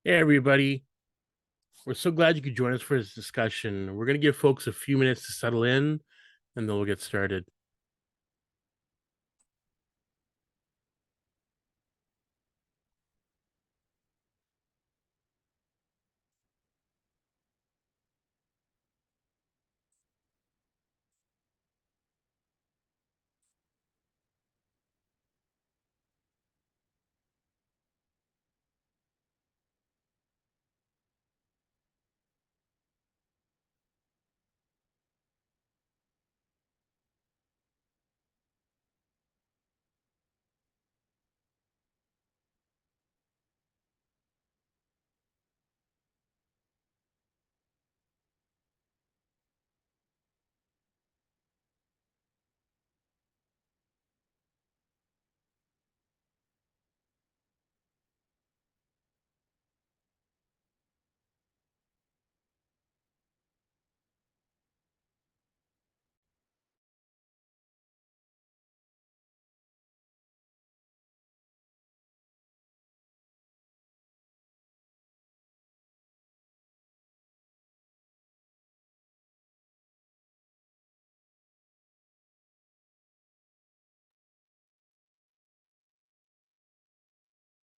Hey, everybody. We're so glad you could join us for this discussion. We're going to give folks a few minutes to settle in, and then we'll get started.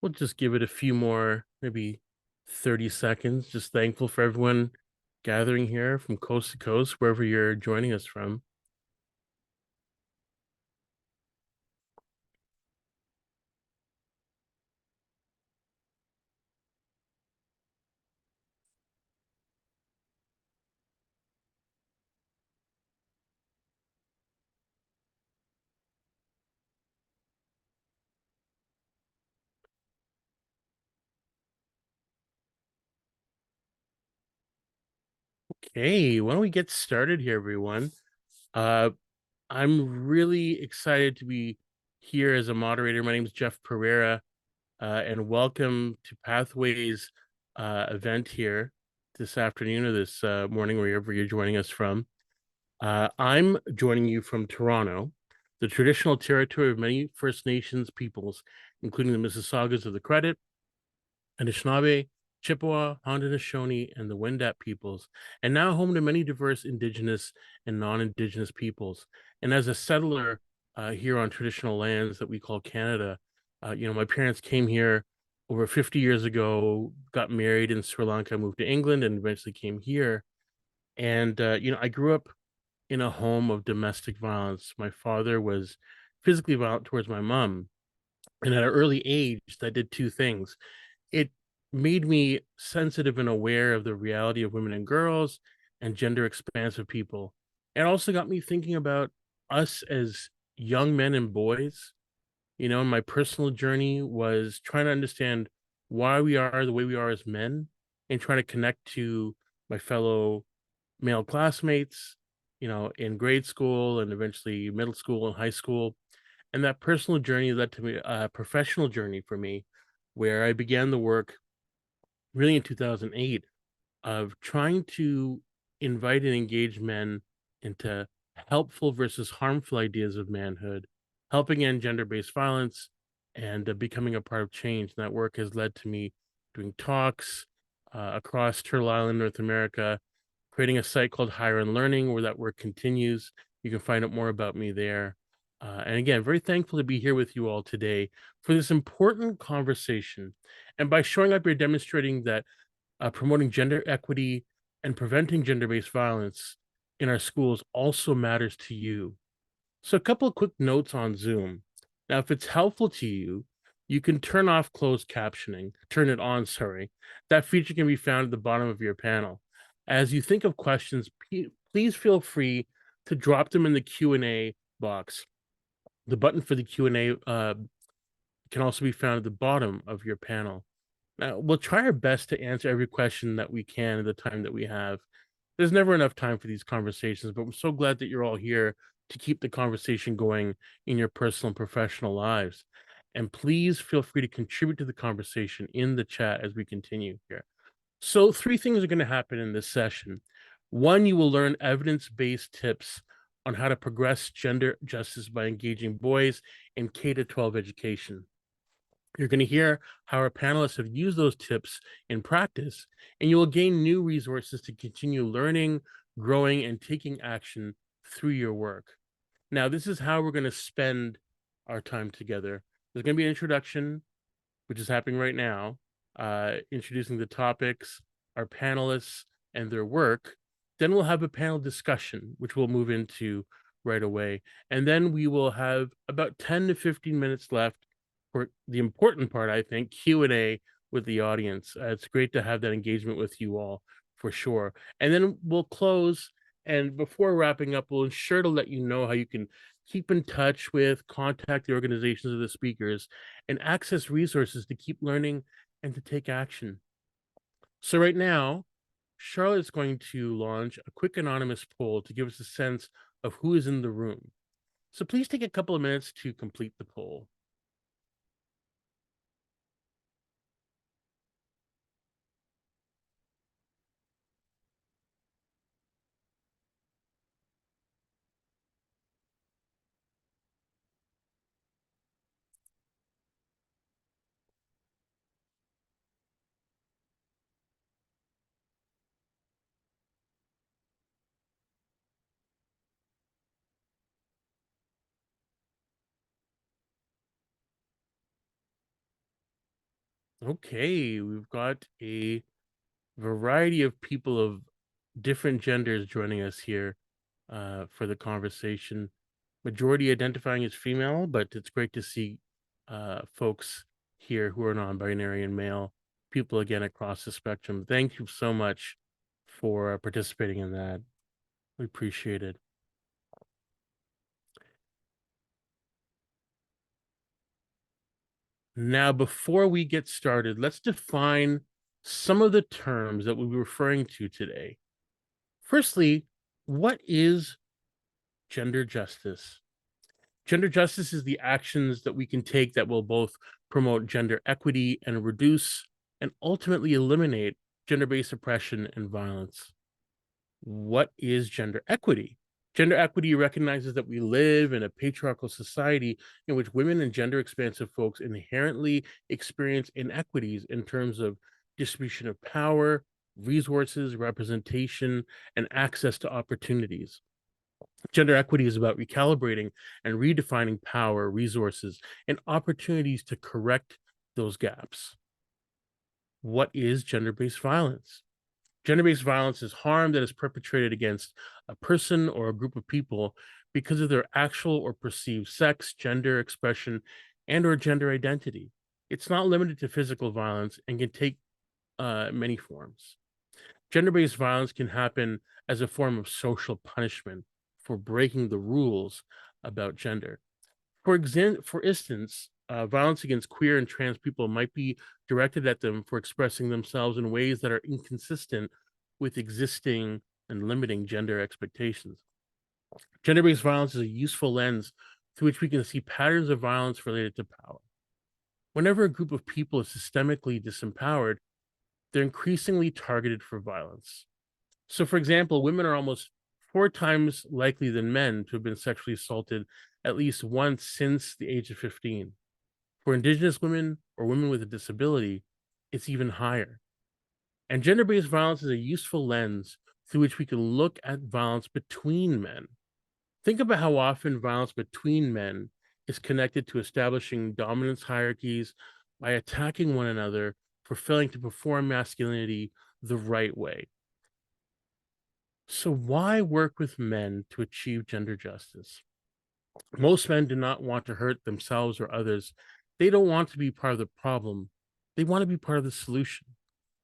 We'll just give it a few more, maybe 30 seconds. Just thankful for everyone gathering here from coast to coast, wherever you're joining us from. Okay, why don't we get started here, everyone? Uh, I'm really excited to be here as a moderator. My name is Jeff Pereira, and welcome to Pathways event here this afternoon or this morning, wherever you're joining us from. I'm joining you from Toronto, the traditional territory of many First Nations peoples, including the Mississaugas of the Credit, Anishinaabe, Chippewa, Haudenosaunee, and the Wendat peoples, and now home to many diverse Indigenous and non-Indigenous peoples. And as a settler here on traditional lands that we call Canada, my parents came here over 50 years ago, got married in Sri Lanka, moved to England, and eventually came here. And I grew up in a home of domestic violence. My father was physically violent towards my mom, and at an early age, that did two things. It made me sensitive and aware of the reality of women and girls and gender expansive people. It also got me thinking about us as young men and boys. My personal journey was trying to understand why we are the way we are as men and trying to connect to my fellow male classmates, in grade school and eventually middle school and high school. And that personal journey led to a professional journey for me, where I began the work really in 2008 of trying to invite and engage men into helpful versus harmful ideas of manhood, helping end gender based violence, and becoming a part of change. And that work has led to me doing talks across Turtle Island, North America, creating a site called Higher and Learning where that work continues. You can find out more about me there. And again, very thankful to be here with you all today for this important conversation. And by showing up, you're demonstrating that promoting gender equity and preventing gender based violence in our schools also matters to you. So, a couple of quick notes on Zoom. Now, if it's helpful to you, you can turn off closed captioning, turn it on, sorry. That feature can be found at the bottom of your panel. As you think of questions, please feel free to drop them in the Q&A box. The button for the Q&A can also be found at the bottom of your panel. Now, we'll try our best to answer every question that we can in the time that we have. There's never enough time for these conversations, but I'm so glad that you're all here to keep the conversation going in your personal and professional lives. And please feel free to contribute to the conversation in the chat as we continue here. So, three things are going to happen in this session. One, you will learn evidence based tips on how to progress gender justice by engaging boys in K 12 education. You're going to hear how our panelists have used those tips in practice, and you will gain new resources to continue learning, growing, and taking action through your work. Now, this is how we're going to spend our time together. There's going to be an introduction, which is happening right now, introducing the topics, our panelists, and their work. Then we'll have a panel discussion, which we'll move into right away. And then we will have about 10 to 15 minutes left for the important part, I think, Q&A with the audience. It's great to have that engagement with you all for sure. And then we'll close. And before wrapping up, we'll ensure to let you know how you can keep in touch with, contact the organizations of the speakers, and access resources to keep learning and to take action. So right now, Charlotte is going to launch a quick anonymous poll to give us a sense of who is in the room. So please take a couple of minutes to complete the poll. Okay, we've got a variety of people of different genders joining us here for the conversation. Majority identifying as female, but it's great to see folks here who are non-binary and male, people again across the spectrum. Thank you so much for participating in that. We appreciate it. Now, before we get started, let's define some of the terms that we'll be referring to today. Firstly, what is gender justice? Gender justice is the actions that we can take that will both promote gender equity and reduce and ultimately eliminate gender-based oppression and violence. What is gender equity? Gender equity recognizes that we live in a patriarchal society in which women and gender expansive folks inherently experience inequities in terms of distribution of power, resources, representation, and access to opportunities. Gender equity is about recalibrating and redefining power, resources, and opportunities to correct those gaps. What is gender-based violence? Gender-based violence is harm that is perpetrated against a person or a group of people because of their actual or perceived sex, gender expression, and or gender identity. It's not limited to physical violence and can take many forms. Gender-based violence can happen as a form of social punishment for breaking the rules about gender. For instance, violence against queer and trans people might be directed at them for expressing themselves in ways that are inconsistent with existing and limiting gender expectations. Gender-based violence is a useful lens through which we can see patterns of violence related to power. Whenever a group of people is systemically disempowered, they're increasingly targeted for violence. So, for example, women are almost 4 times likely than men to have been sexually assaulted at least once since the age of 15. For Indigenous women or women with a disability, it's even higher. And gender-based violence is a useful lens through which we can look at violence between men. Think about how often violence between men is connected to establishing dominance hierarchies by attacking one another for failing to perform masculinity the right way. So why work with men to achieve gender justice? Most men do not want to hurt themselves or others. They don't want to be part of the problem. They want to be part of the solution.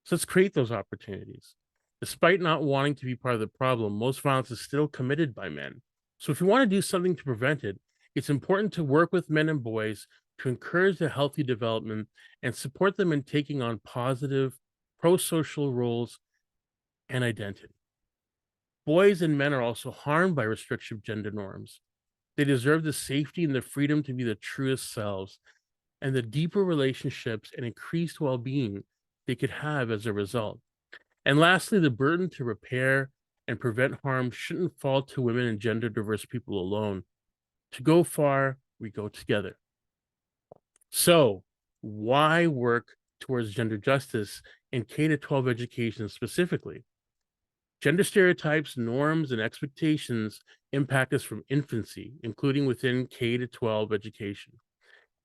So let's create those opportunities. Despite not wanting to be part of the problem, most violence is still committed by men. So if you want to do something to prevent it, it's important to work with men and boys to encourage their healthy development and support them in taking on positive, pro-social roles and identity. Boys and men are also harmed by restrictive gender norms. They deserve the safety and the freedom to be their truest selves and the deeper relationships and increased well-being they could have as a result. And lastly, the burden to repair and prevent harm shouldn't fall to women and gender diverse people alone. To go far, we go together. So, why work towards gender justice in K-12 education specifically. Gender stereotypes, norms, and expectations impact us from infancy, including within K-12 education,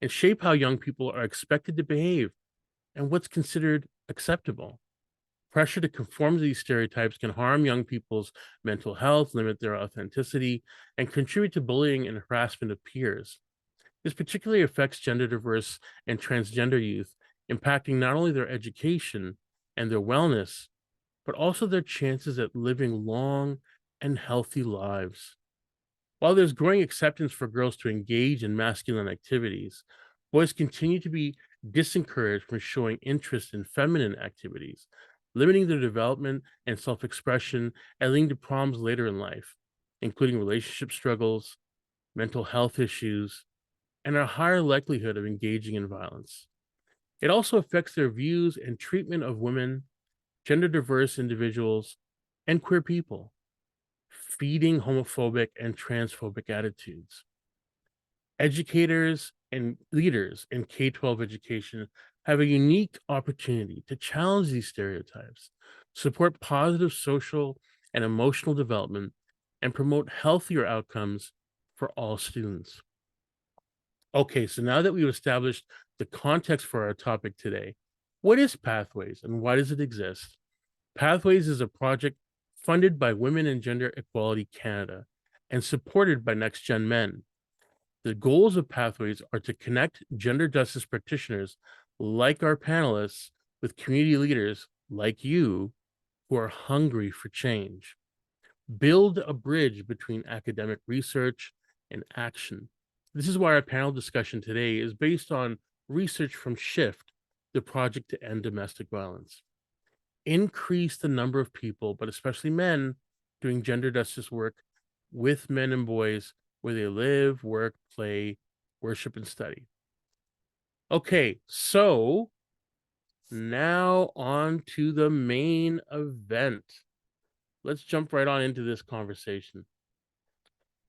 and shape how young people are expected to behave and what's considered acceptable. Pressure to conform to these stereotypes can harm young people's mental health, limit their authenticity, and contribute to bullying and harassment of peers. This particularly affects gender diverse and transgender youth, impacting not only their education and their wellness, but also their chances at living long and healthy lives. While there's growing acceptance for girls to engage in masculine activities, boys continue to be disencouraged from showing interest in feminine activities, limiting their development and self expression and leading to problems later in life, including relationship struggles, mental health issues, and a higher likelihood of engaging in violence. It also affects their views and treatment of women, gender diverse individuals, and queer people, feeding homophobic and transphobic attitudes. Educators and leaders in K-12 education have a unique opportunity to challenge these stereotypes, support positive social and emotional development, and promote healthier outcomes for all students. Okay, so now that we've established the context for our topic today, what is Pathways and why does it exist? Pathways is a project funded by Women and Gender Equality Canada and supported by Next Gen Men. The goals of Pathways are to connect gender justice practitioners like our panelists with community leaders like you who are hungry for change. Build a bridge between academic research and action. This is why our panel discussion today is based on research from SHIFT, the Project to End Domestic Violence. Increase the number of people, but especially men, doing gender justice work with men and boys where they live, work, play, worship, and study. Okay, so now on to the main event. Let's jump right on into this conversation.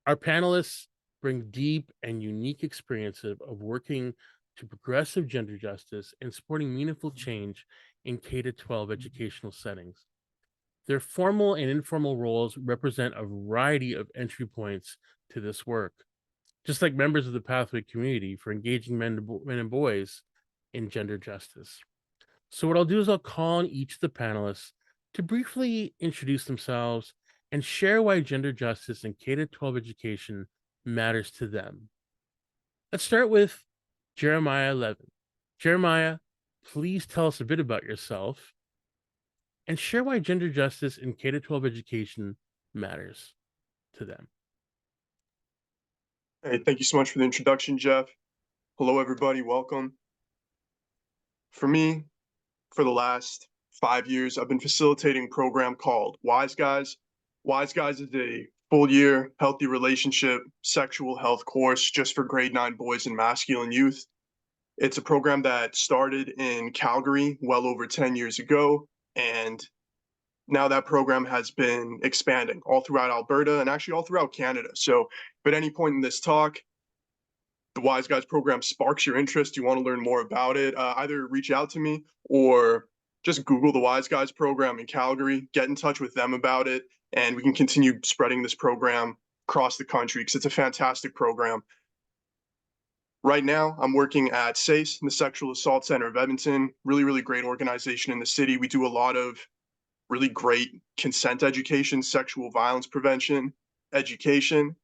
Our panelists bring deep and unique experiences of working to progressive gender justice and supporting meaningful change in K-12 educational settings. Their formal and informal roles represent a variety of entry points to this work, just like members of the Pathway community for engaging men and boys in gender justice. So what I'll do is I'll call on each of the panelists to briefly introduce themselves and share why gender justice in K-12 education matters to them. Let's start with Jeremiah Levin. Jeremiah, please tell us a bit about yourself and share why gender justice in K-12 education matters to them. Hey, thank you so much for the introduction, Jeff. Hello, everybody. Welcome. For me, for the last 5 years, I've been facilitating a program called Wise Guys. Wise Guys is a full-year healthy relationship sexual health course just for grade 9 boys and masculine youth. It's a program that started in Calgary well over 10 years ago, and now that program has been expanding all throughout Alberta and actually all throughout Canada. So if at any point in this talk, the Wise Guys program sparks your interest, you want to learn more about it, either reach out to me or just Google the Wise Guys program in Calgary, get in touch with them about it, and we can continue spreading this program across the country because it's a fantastic program. Right now, I'm working at SACE, the Sexual Assault Center of Edmonton, really, really great organization in the city. We do a lot of really great consent education, sexual violence prevention education,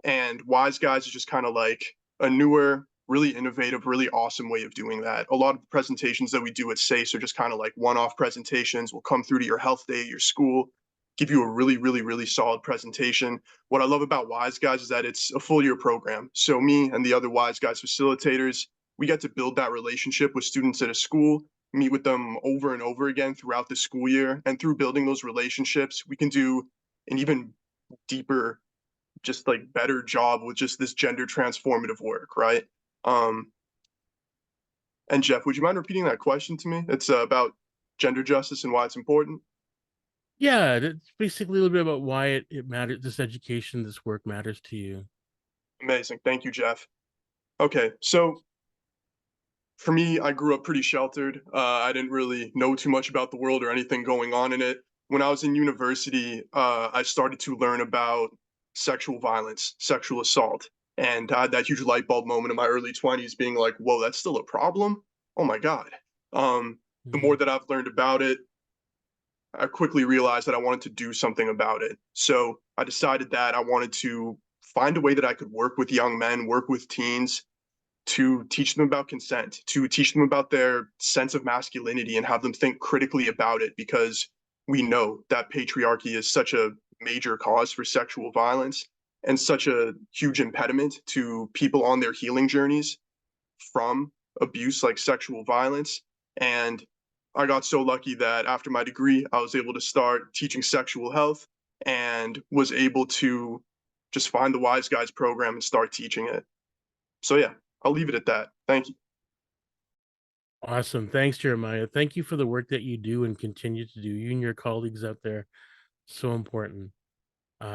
and Wise Guys is just kind of like a newer, really innovative, really awesome way of doing that. A lot of the presentations that we do at SACE are just kind of like one-off presentations. We'll come through to your health day at your school, give you a really, really, really solid presentation. What I love about Wise Guys is that it's a full year program. So me and the other Wise Guys facilitators, we get to build that relationship with students at a school, meet with them over and over again throughout the school year. And through building those relationships, we can do an even deeper, just like better job with just this gender transformative work, right? And Jeff, would you mind repeating that question to me? It's about gender justice and why it's important. Yeah, it's basically a little bit about why it matters. This education, this work matters to you. Amazing. Thank you, Jeff. Okay, so For me, I grew up pretty sheltered. I didn't really know too much about the world or anything going on in it. When I was in university, I started to learn about sexual violence, sexual assault, and I had that huge light bulb moment in my early 20s being like, whoa, that's still a problem? Oh my God. The more Mhm. that I've learned about it, I quickly realized that I wanted to do something about it. So I decided that I wanted to find a way that I could work with young men, work with teens, to teach them about consent, to teach them about their sense of masculinity and have them think critically about it because we know that patriarchy is such a major cause for sexual violence and such a huge impediment to people on their healing journeys from abuse like sexual violence. And I got so lucky that after my degree, I was able to start teaching sexual health and was able to just find the Wise Guys program and start teaching it. So yeah, I'll leave it at that. Thank you. Awesome. Thanks, Jeremiah. Thank you for the work that you do and continue to do. You and your colleagues out there, so important.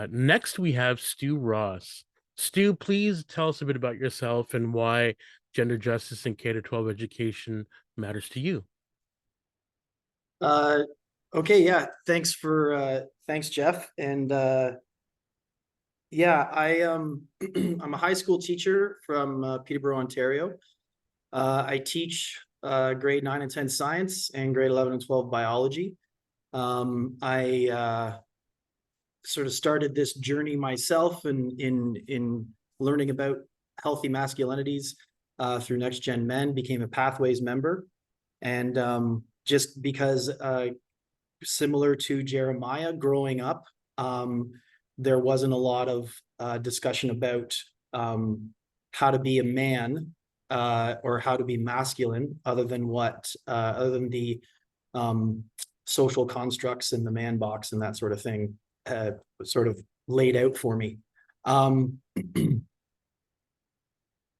Next, we have Stu Ross. Stu, please tell us a bit about yourself and why gender justice in K-12 education matters to you. Uh, okay, yeah. Thanks, Jeff. And yeah, I'm a high school teacher from Peterborough, Ontario. I teach grade 9 and 10 science and grade 11 and 12 biology. I sort of started this journey myself in learning about healthy masculinities through Next Gen Men, became a Pathways member. And just because similar to Jeremiah, growing up, there wasn't a lot of discussion about how to be a man or how to be masculine, other than the um, social constructs in the man box and that sort of thing, sort of laid out for me. Um,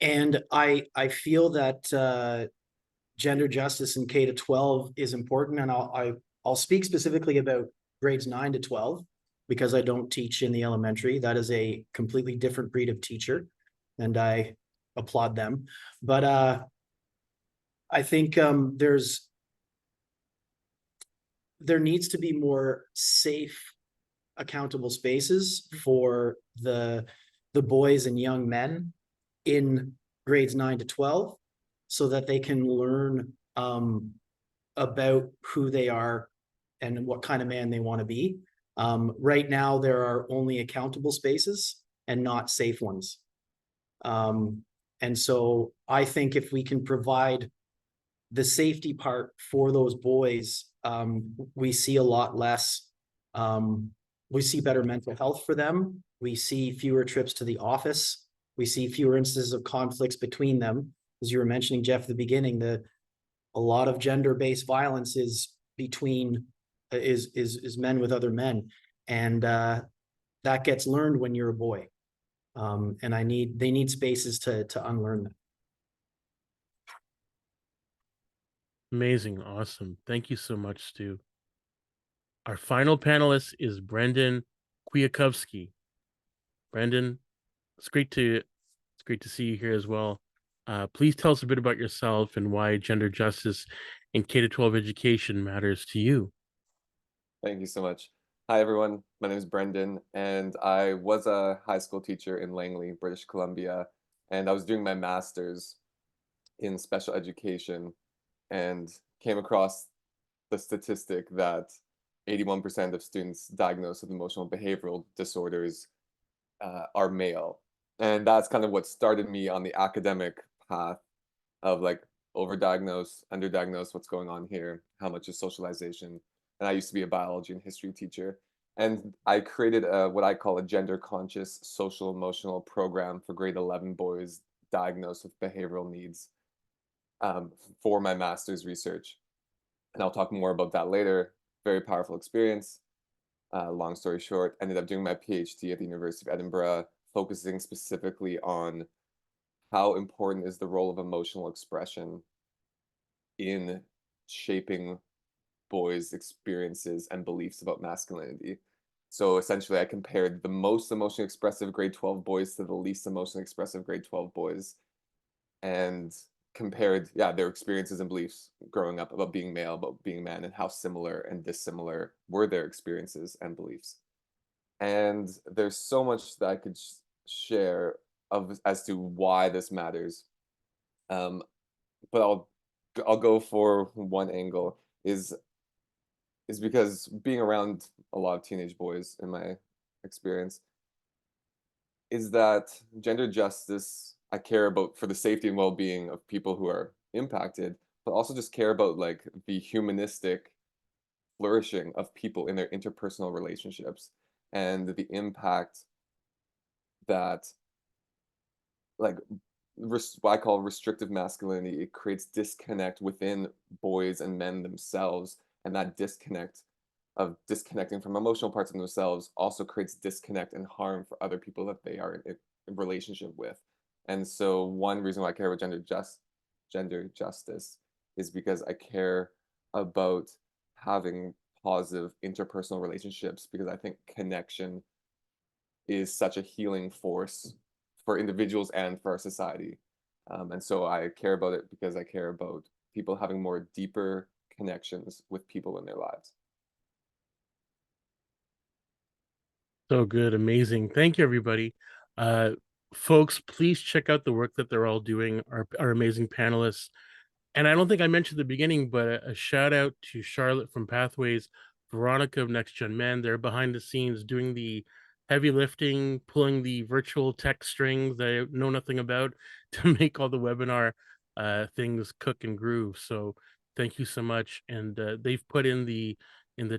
and I feel that gender justice in K to 12 is important, and I'll speak specifically about grades 9 to 12 because I don't teach in the elementary. That is a completely different breed of teacher, and I applaud them. But I think there needs to be more safe, accountable spaces for the boys and young men in grades 9 to 12 so that they can learn about who they are and what kind of man they want to be. Right now, there are only accountable spaces and not safe ones. And so I think if we can provide the safety part for those boys, we see a lot less. We see better mental health for them. We see fewer trips to the office. We see fewer instances of conflicts between them. As you were mentioning, Jeff, at the beginning, a lot of gender-based violence is between is men with other men, and that gets learned when you're a boy. And they need spaces to unlearn that. Amazing. Awesome. Thank you so much, Stu. Our final panelist is Brendan Kwiatkowski. Brendan, it's great to see you here as well. Please tell us a bit about yourself and why gender justice in K-12 education matters to you. Thank you so much. Hi, everyone. My name is Brendan, and I was a high school teacher in Langley, British Columbia, and I was doing my master's in special education and came across the statistic that 81% of students diagnosed with emotional behavioral disorders are male. And that's kind of what started me on the academic path of like overdiagnose, underdiagnose, what's going on here, how much is socialization. And I used to be a biology and history teacher. And I created what I call a gender conscious social emotional program for grade 11 boys diagnosed with behavioral needs for my master's research. And I'll talk more about that later. Very powerful experience. Long story short, ended up doing my PhD at the University of Edinburgh, focusing specifically on how important is the role of emotional expression in shaping boys' experiences and beliefs about masculinity. So essentially, I compared the most emotionally expressive grade 12 boys to the least emotionally expressive grade 12 boys and compared, their experiences and beliefs growing up about being male, about being man, and how similar and dissimilar were their experiences and beliefs. And there's so much that I could share of as to why this matters. Um, but I'll go for one angle is because being around a lot of teenage boys in my experience is that gender justice I care about for the safety and well-being of people who are impacted, but also just care about like the humanistic flourishing of people in their interpersonal relationships and the impact that like what I call restrictive masculinity. It creates disconnect within boys and men themselves, and that disconnect of disconnecting from emotional parts of themselves also creates disconnect and harm for other people that they are in relationship with. And so, one reason why I care about gender justice is because I care about having positive interpersonal relationships, because I think connection is such a healing force for individuals and for our society. And so I care about it because I care about people having more deeper connections with people in their lives. So good, amazing. Thank you, everybody. Uh, Folks, please check out the work that they're all doing, our amazing panelists. And I don't think I mentioned at the beginning, but a shout out to Charlotte from Pathways, Veronica of Next Gen Men. They're behind the scenes doing the heavy lifting, pulling the virtual tech strings that I know nothing about to make all the webinar things cook and groove. So thank you so much. And they've put in the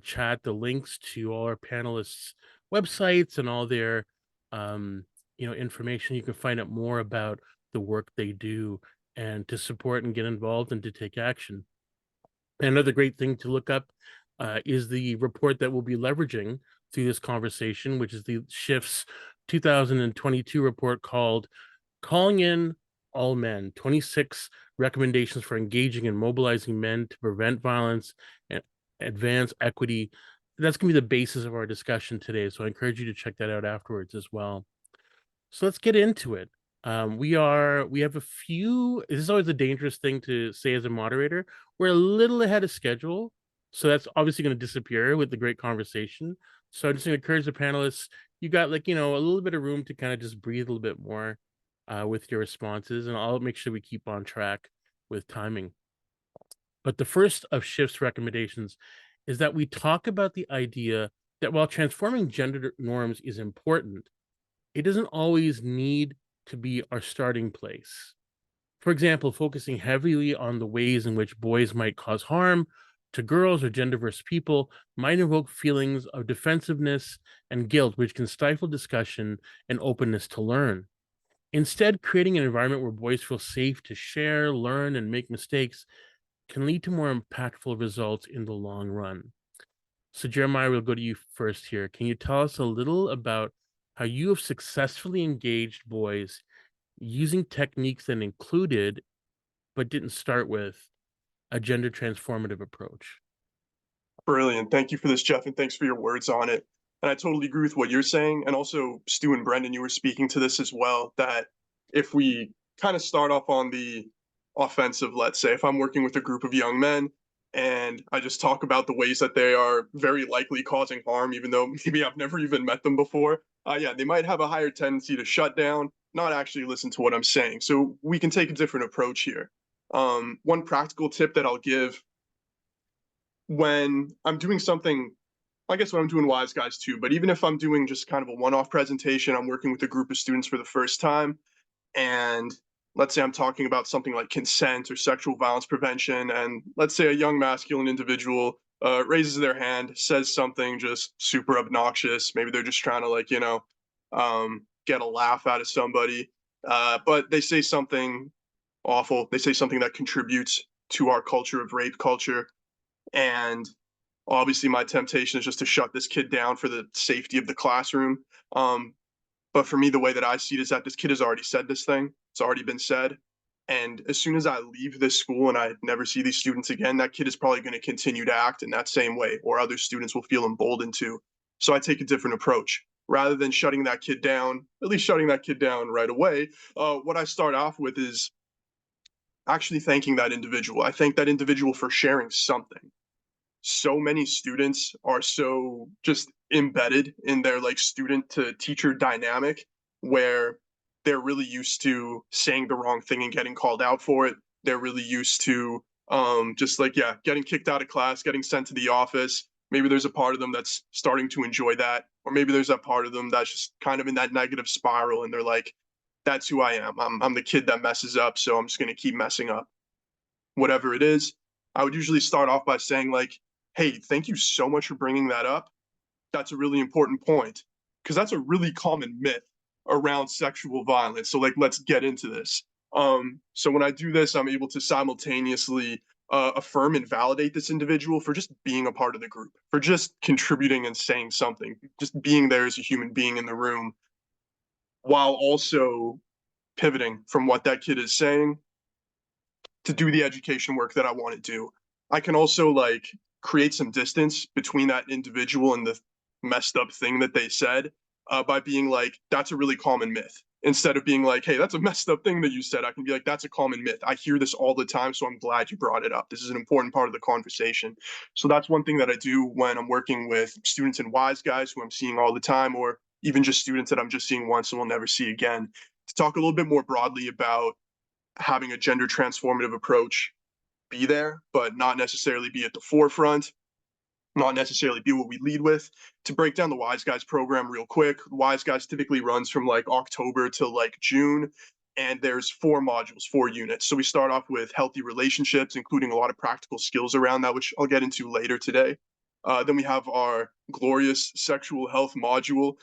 chat the links to all our panelists' websites and all their information. You can find out more about the work they do and to support and get involved and to take action. Another great thing to look up is the report that we'll be leveraging through this conversation, which is the Shifts 2022 report called Calling in All Men, 26 recommendations for engaging and mobilizing men to prevent violence and advance equity. That's going to be the basis of our discussion today. So I encourage you to check that out afterwards as well. So let's get into it. We have a few. This is always a dangerous thing to say as a moderator. We're a little ahead of schedule, so that's obviously going to disappear with the great conversation. So I'm just going to encourage the panelists. You got a little bit of room to kind of just breathe a little bit more with your responses, and I'll make sure we keep on track with timing. But the first of Shift's recommendations is that we talk about the idea that while transforming gender norms is important, it doesn't always need to be our starting place. For example, focusing heavily on the ways in which boys might cause harm to girls or gender diverse people might evoke feelings of defensiveness and guilt, which can stifle discussion and openness to learn. Instead, creating an environment where boys feel safe to share, learn, and make mistakes can lead to more impactful results in the long run. So Jeremiah, we'll go to you first here. Can you tell us a little about how you have successfully engaged boys using techniques that included, but didn't start with, a gender transformative approach? Brilliant. Thank you for this, Jeff, and thanks for your words on it. And I totally agree with what you're saying. And also, Stu and Brendan, you were speaking to this as well, that if we kind of start off on the offensive, let's say, if I'm working with a group of young men and I just talk about the ways that they are very likely causing harm, even though maybe I've never even met them before, they might have a higher tendency to shut down, not actually listen to what I'm saying. So we can take a different approach here. One practical tip that I'll give when I'm doing something, I guess when I'm doing Wise Guys too, but even if I'm doing just kind of a one-off presentation, I'm working with a group of students for the first time, and let's say I'm talking about something like consent or sexual violence prevention, and let's say a young masculine individual raises their hand, says something just super obnoxious. Maybe they're just trying to get a laugh out of somebody, but they say something awful. They say something that contributes to our culture of rape culture, and obviously my temptation is just to shut this kid down for the safety of the classroom. But for me, the way that I see it is that this kid has already said this thing. It's already been said. And as soon as I leave this school and I never see these students again, that kid is probably going to continue to act in that same way, or other students will feel emboldened to. So I take a different approach. Rather than shutting that kid down, at least shutting that kid down right away, what I start off with is actually thanking that individual. I thank that individual for sharing something. So many students are so just embedded in their like student to teacher dynamic where they're really used to saying the wrong thing and getting called out for it. They're really used to just like yeah, getting kicked out of class, getting sent to the office. Maybe there's a part of them that's starting to enjoy that, or maybe there's that part of them that's just kind of in that negative spiral and they're like, that's who I am. I'm the kid that messes up, so I'm just going to keep messing up. Whatever it is, I would usually start off by saying like, "Hey, thank you so much for bringing that up. That's a really important point because that's a really common myth around sexual violence. So like, let's get into this." So when I do this, I'm able to simultaneously affirm and validate this individual for just being a part of the group, for just contributing and saying something, just being there as a human being in the room, while also pivoting from what that kid is saying to do the education work that I want to do. I can also like create some distance between that individual and the messed up thing that they said by being like, that's a really common myth. Instead of being like, hey, that's a messed up thing that you said, I can be like, that's a common myth. I hear this all the time, so I'm glad you brought it up. This is an important part of the conversation. So that's one thing that I do when I'm working with students in Wise Guys who I'm seeing all the time, or even just students that I'm just seeing once and will never see again, to talk a little bit more broadly about having a gender transformative approach be there, but not necessarily be at the forefront, not necessarily be what we lead with. To break down the Wise Guys program real quick, Wise Guys typically runs from like October to like June, and there's 4 modules, 4 units. So we start off with healthy relationships, including a lot of practical skills around that, which I'll get into later today. Then we have our glorious sexual health module.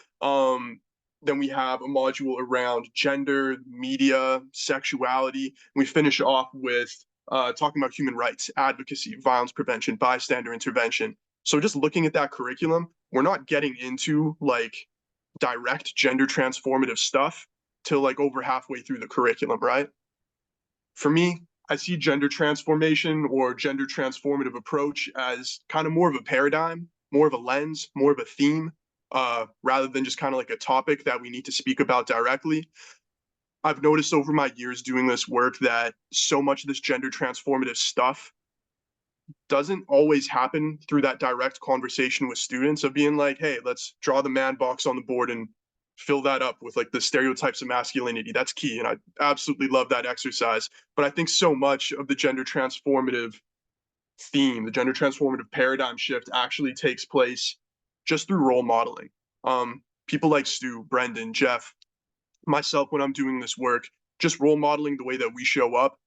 Then we have a module around gender, media, sexuality. We finish off with talking about human rights, advocacy, violence prevention, bystander intervention. So just looking at that curriculum, we're not getting into like direct gender transformative stuff till like over halfway through the curriculum, right? For me, I see gender transformation or gender transformative approach as kind of more of a paradigm, more of a lens, more of a theme, rather than just kind of like a topic that we need to speak about directly. I've noticed over my years doing this work that so much of this gender transformative stuff doesn't always happen through that direct conversation with students of being like, hey, let's draw the man box on the board and fill that up with like the stereotypes of masculinity. That's key. And I absolutely love that exercise. But I think so much of the gender transformative theme, the gender transformative paradigm shift actually takes place just through role modeling. People like Stu, Brendan, Jeff, myself, when I'm doing this work, just role modeling the way that we show up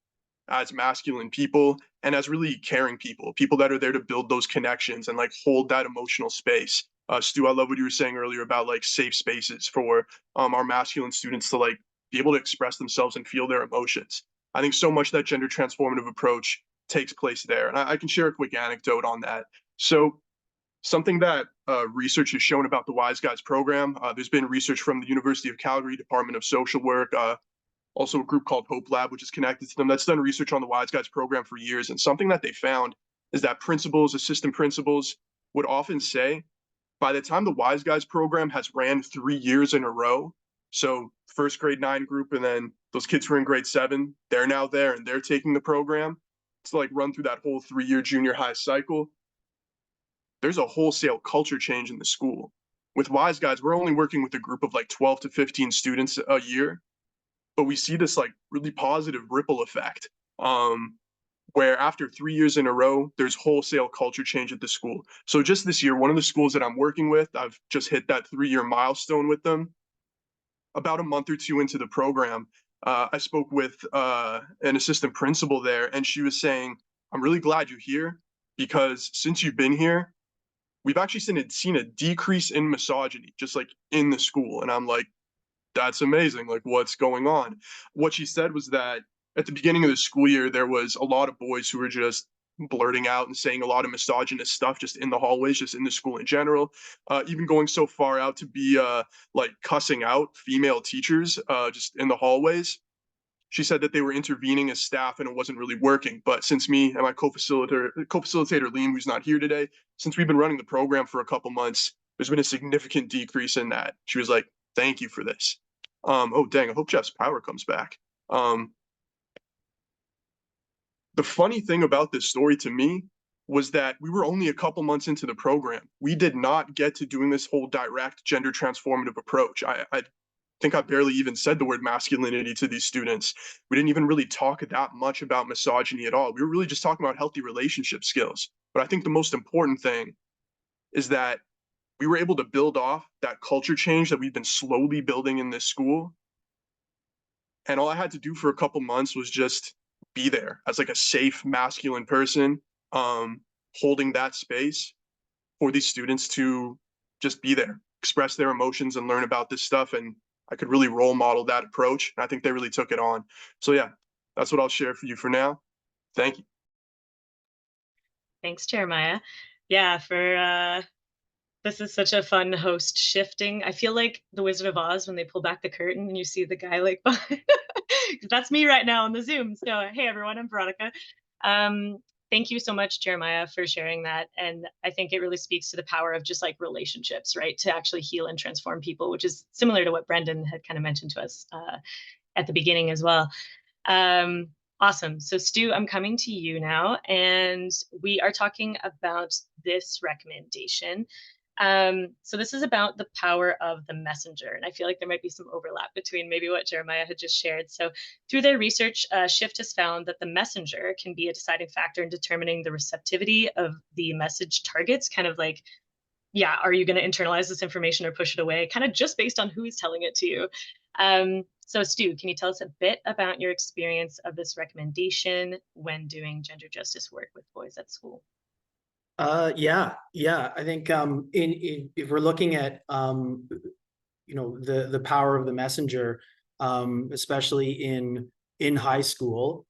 as masculine people and as really caring people, people that are there to build those connections and like hold that emotional space. Stu, I love what you were saying earlier about like safe spaces for our masculine students to like be able to express themselves and feel their emotions. I think so much that gender transformative approach takes place there. And I can share a quick anecdote on that. So something that research has shown about the Wise Guys program, there's been research from the University of Calgary Department of Social Work, also a group called Hope Lab, which is connected to them, that's done research on the Wise Guys program for years. And something that they found is that principals, assistant principals would often say, by the time the Wise Guys program has ran 3 years in a row, so first grade 9 group, and then those kids who are in grade 7, they're now there and they're taking the program to like run through that whole 3-year junior high cycle. There's a wholesale culture change in the school. With Wise Guys, we're only working with a group of like 12 to 15 students a year, but we see this like really positive ripple effect where after 3 years in a row, there's wholesale culture change at the school. So just this year, one of the schools that I'm working with, I've just hit that 3-year milestone with them. About a month or two into the program, I spoke with an assistant principal there, and she was saying, I'm really glad you're here because since you've been here, we've actually seen a decrease in misogyny, just like in the school. And I'm like, that's amazing. Like, what's going on? What she said was that at the beginning of the school year, there was a lot of boys who were just blurting out and saying a lot of misogynist stuff just in the hallways, just in the school in general, even going so far out to be like cussing out female teachers just in the hallways. She said that they were intervening as staff and it wasn't really working. But since me and my co-facilitator Liam, who's not here today, since we've been running the program for a couple months, there's been a significant decrease in that. She was like, thank you for this. Oh, dang, I hope Jeff's power comes back. The funny thing about this story to me was that we were only a couple months into the program. We did not get to doing this whole direct gender transformative approach. I think I barely even said the word masculinity to these students. We didn't even really talk that much about misogyny at all. We were really just talking about healthy relationship skills. But I think the most important thing is that we were able to build off that culture change that we've been slowly building in this school. And all I had to do for a couple months was just be there as like a safe masculine person, um, holding that space for these students to just be there, express their emotions and learn about this stuff. And I could really role model that approach. And I think they really took it on. So yeah, that's what I'll share for you for now. Thank you. Thanks, Jeremiah. Yeah, for this is such a fun host shifting. I feel like the Wizard of Oz when they pull back the curtain and you see the guy like behind. That's me right now on the Zoom. So hey everyone, I'm Veronica. Thank you so much, Jeremiah, for sharing that. And I think it really speaks to the power of just like relationships, right? To actually heal and transform people, which is similar to what Brendan had kind of mentioned to us at the beginning as well. Awesome. So Stu, I'm coming to you now, and we are talking about this recommendation. So this is about the power of the messenger, and I feel like there might be some overlap between maybe what Jeremiah had just shared. So through their research, Shift has found that the messenger can be a deciding factor in determining the receptivity of the message targets, kind of like, yeah, are you going to internalize this information or push it away, kind of just based on who is telling it to you. So Stu, can you tell us a bit about your experience of this recommendation when doing gender justice work with boys at school? Yeah. I think if we're looking at the power of the messenger, especially in high school,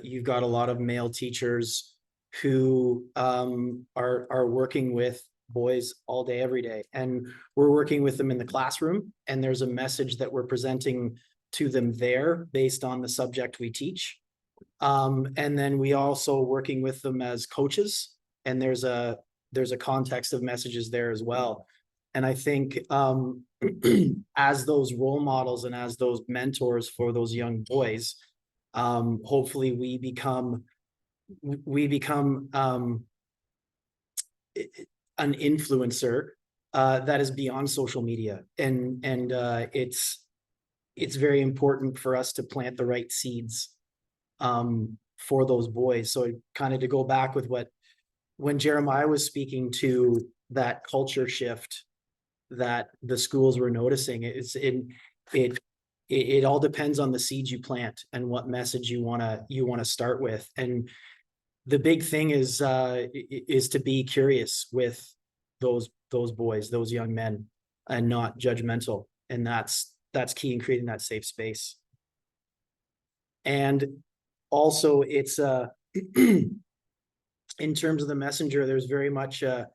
you've got a lot of male teachers who are working with boys all day, every day, and we're working with them in the classroom, and there's a message that we're presenting to them there based on the subject we teach. And then we also working with them as coaches, and there's a context of messages there as well. And I think as those role models and as those mentors for those young boys, hopefully we become an influencer that is beyond social media, and it's very important for us to plant the right seeds for those boys. So kind of to go back with when Jeremiah was speaking to that culture shift that the schools were noticing, it all depends on the seeds you plant and what message you want to start with. And the big thing is to be curious with those boys, those young men, and not judgmental. And that's key in creating that safe space. And also it's in terms of the messenger, there's very much you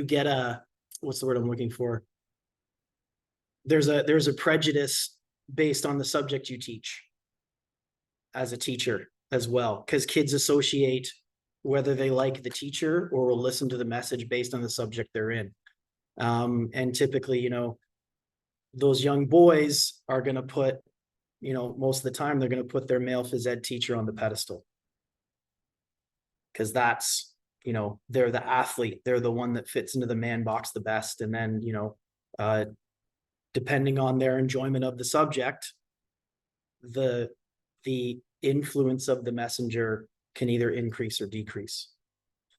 get a, what's the word I'm looking for? There's a prejudice based on the subject you teach as a teacher as well, because kids associate whether they like the teacher or will listen to the message based on the subject they're in. And typically, those young boys are going to put, most of the time they're going to put their male phys ed teacher on the pedestal, because that's, they're the athlete, they're the one that fits into the man box the best. And then, depending on their enjoyment of the subject, the influence of the messenger can either increase or decrease.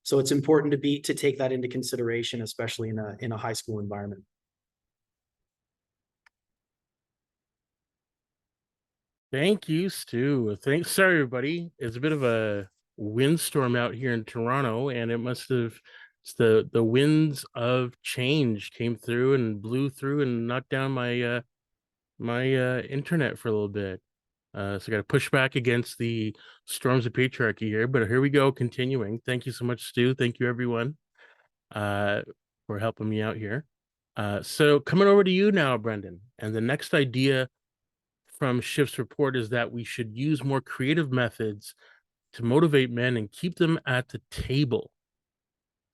So it's important to take that into consideration, especially in a high school environment. Thank you, Stu. Sorry, everybody. It's a bit of a windstorm out here in Toronto, and it must have, it's the winds of change came through and blew through and knocked down my internet for a little bit. So I got to push back against the storms of patriarchy here, but here we go, continuing. Thank you so much, Stu. Thank you, everyone, for helping me out here. So coming over to you now, Brendan, and the next idea from Shift's report is that we should use more creative methods to motivate men and keep them at the table.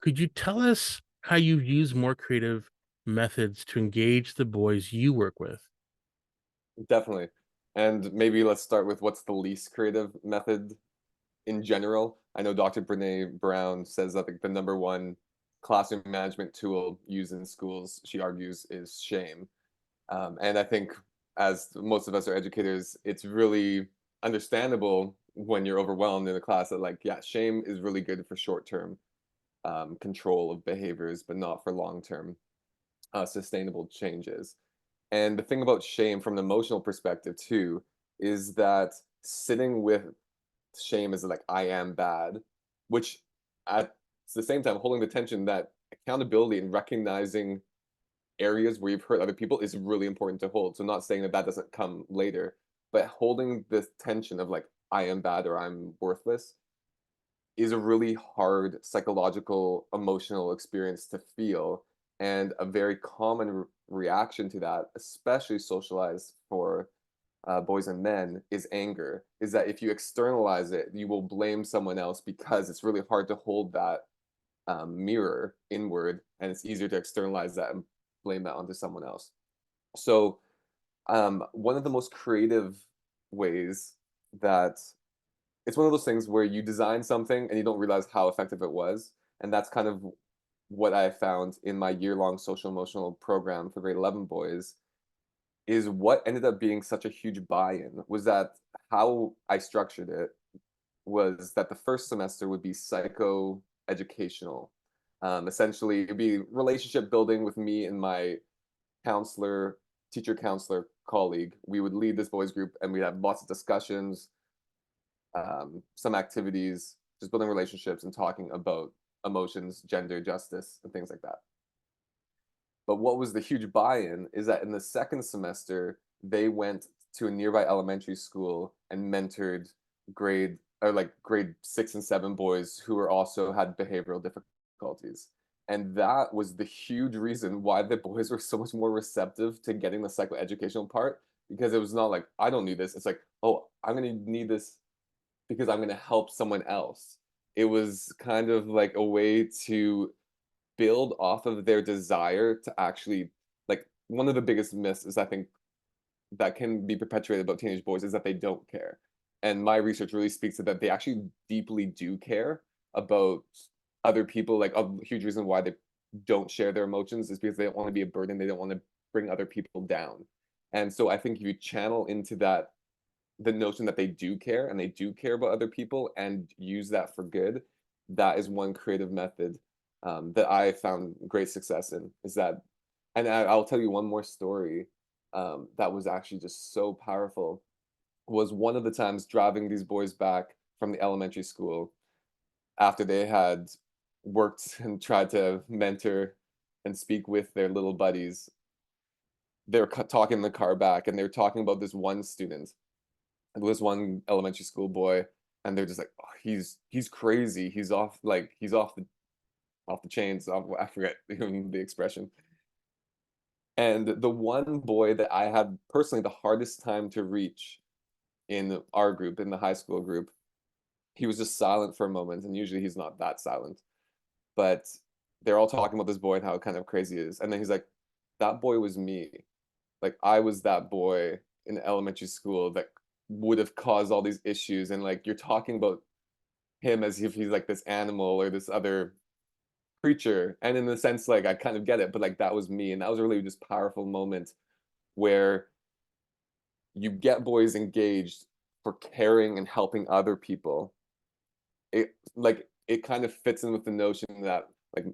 Could you tell us how you use more creative methods to engage the boys you work with? Definitely. And maybe let's start with what's the least creative method in general. I know Dr. Brene Brown says that the number one classroom management tool used in schools, she argues, is shame. And I think as most of us are educators, it's really understandable when you're overwhelmed in a class that like, yeah, shame is really good for short-term control of behaviors, but not for long-term sustainable changes. And the thing about shame from an emotional perspective too, is that sitting with shame is like, I am bad, which at the same time, holding the tension that accountability and recognizing areas where you've hurt other people is really important to hold. So not saying that that doesn't come later, but holding this tension of like, I am bad or I'm worthless is a really hard psychological, emotional experience to feel. And a very common reaction to that, especially socialized for boys and men, is anger. Is that if you externalize it, you will blame someone else because it's really hard to hold that mirror inward, and it's easier to externalize that and blame that onto someone else. So one of the most creative ways that it's one of those things where you design something and you don't realize how effective it was. And that's kind of what I found in my year-long social emotional program for grade 11 boys, is what ended up being such a huge buy-in was that how I structured it was that the first semester would be psycho-educational. Essentially, it'd be relationship building with me and my counselor, teacher counselor colleague. We would lead this boys group and we'd have lots of discussions, some activities, just building relationships and talking about emotions, gender, justice, and things like that. But what was the huge buy-in is that in the second semester, they went to a nearby elementary school and mentored grade 6 and 7 boys who were also had behavioral difficulties. And that was the huge reason why the boys were so much more receptive to getting the psychoeducational part, because it was not like, I don't need this. It's like, oh, I'm going to need this because I'm going to help someone else. It was kind of like a way to build off of their desire to actually, like, one of the biggest myths is I think that can be perpetuated about teenage boys is that they don't care. And my research really speaks to that they actually deeply do care about other people. Like a huge reason why they don't share their emotions is because they don't want to be a burden. They don't want to bring other people down. And so I think if you channel into that, the notion that they do care and they do care about other people and use that for good, that is one creative method that I found great success in. Is that, and I'll tell you one more story that was actually just so powerful. Was one of the times driving these boys back from the elementary school after they had worked and tried to mentor and speak with their little buddies. They were talking in the car back, and they were talking about this one student, this one elementary school boy, and they're just like, oh, he's crazy. He's off, like he's off the chains. I forget even the expression. And the one boy that I had personally the hardest time to reach in our group, in the high school group, he was just silent for a moment, and usually he's not that silent. But they're all talking about this boy and how kind of crazy he is. And then he's like, that boy was me. Like I was that boy in elementary school that would have caused all these issues. And like you're talking about him as if he's like this animal or this other creature. And in the sense, like I kind of get it, but like that was me. And that was a really just powerful moment where you get boys engaged for caring and helping other people. It kind of fits in with the notion that like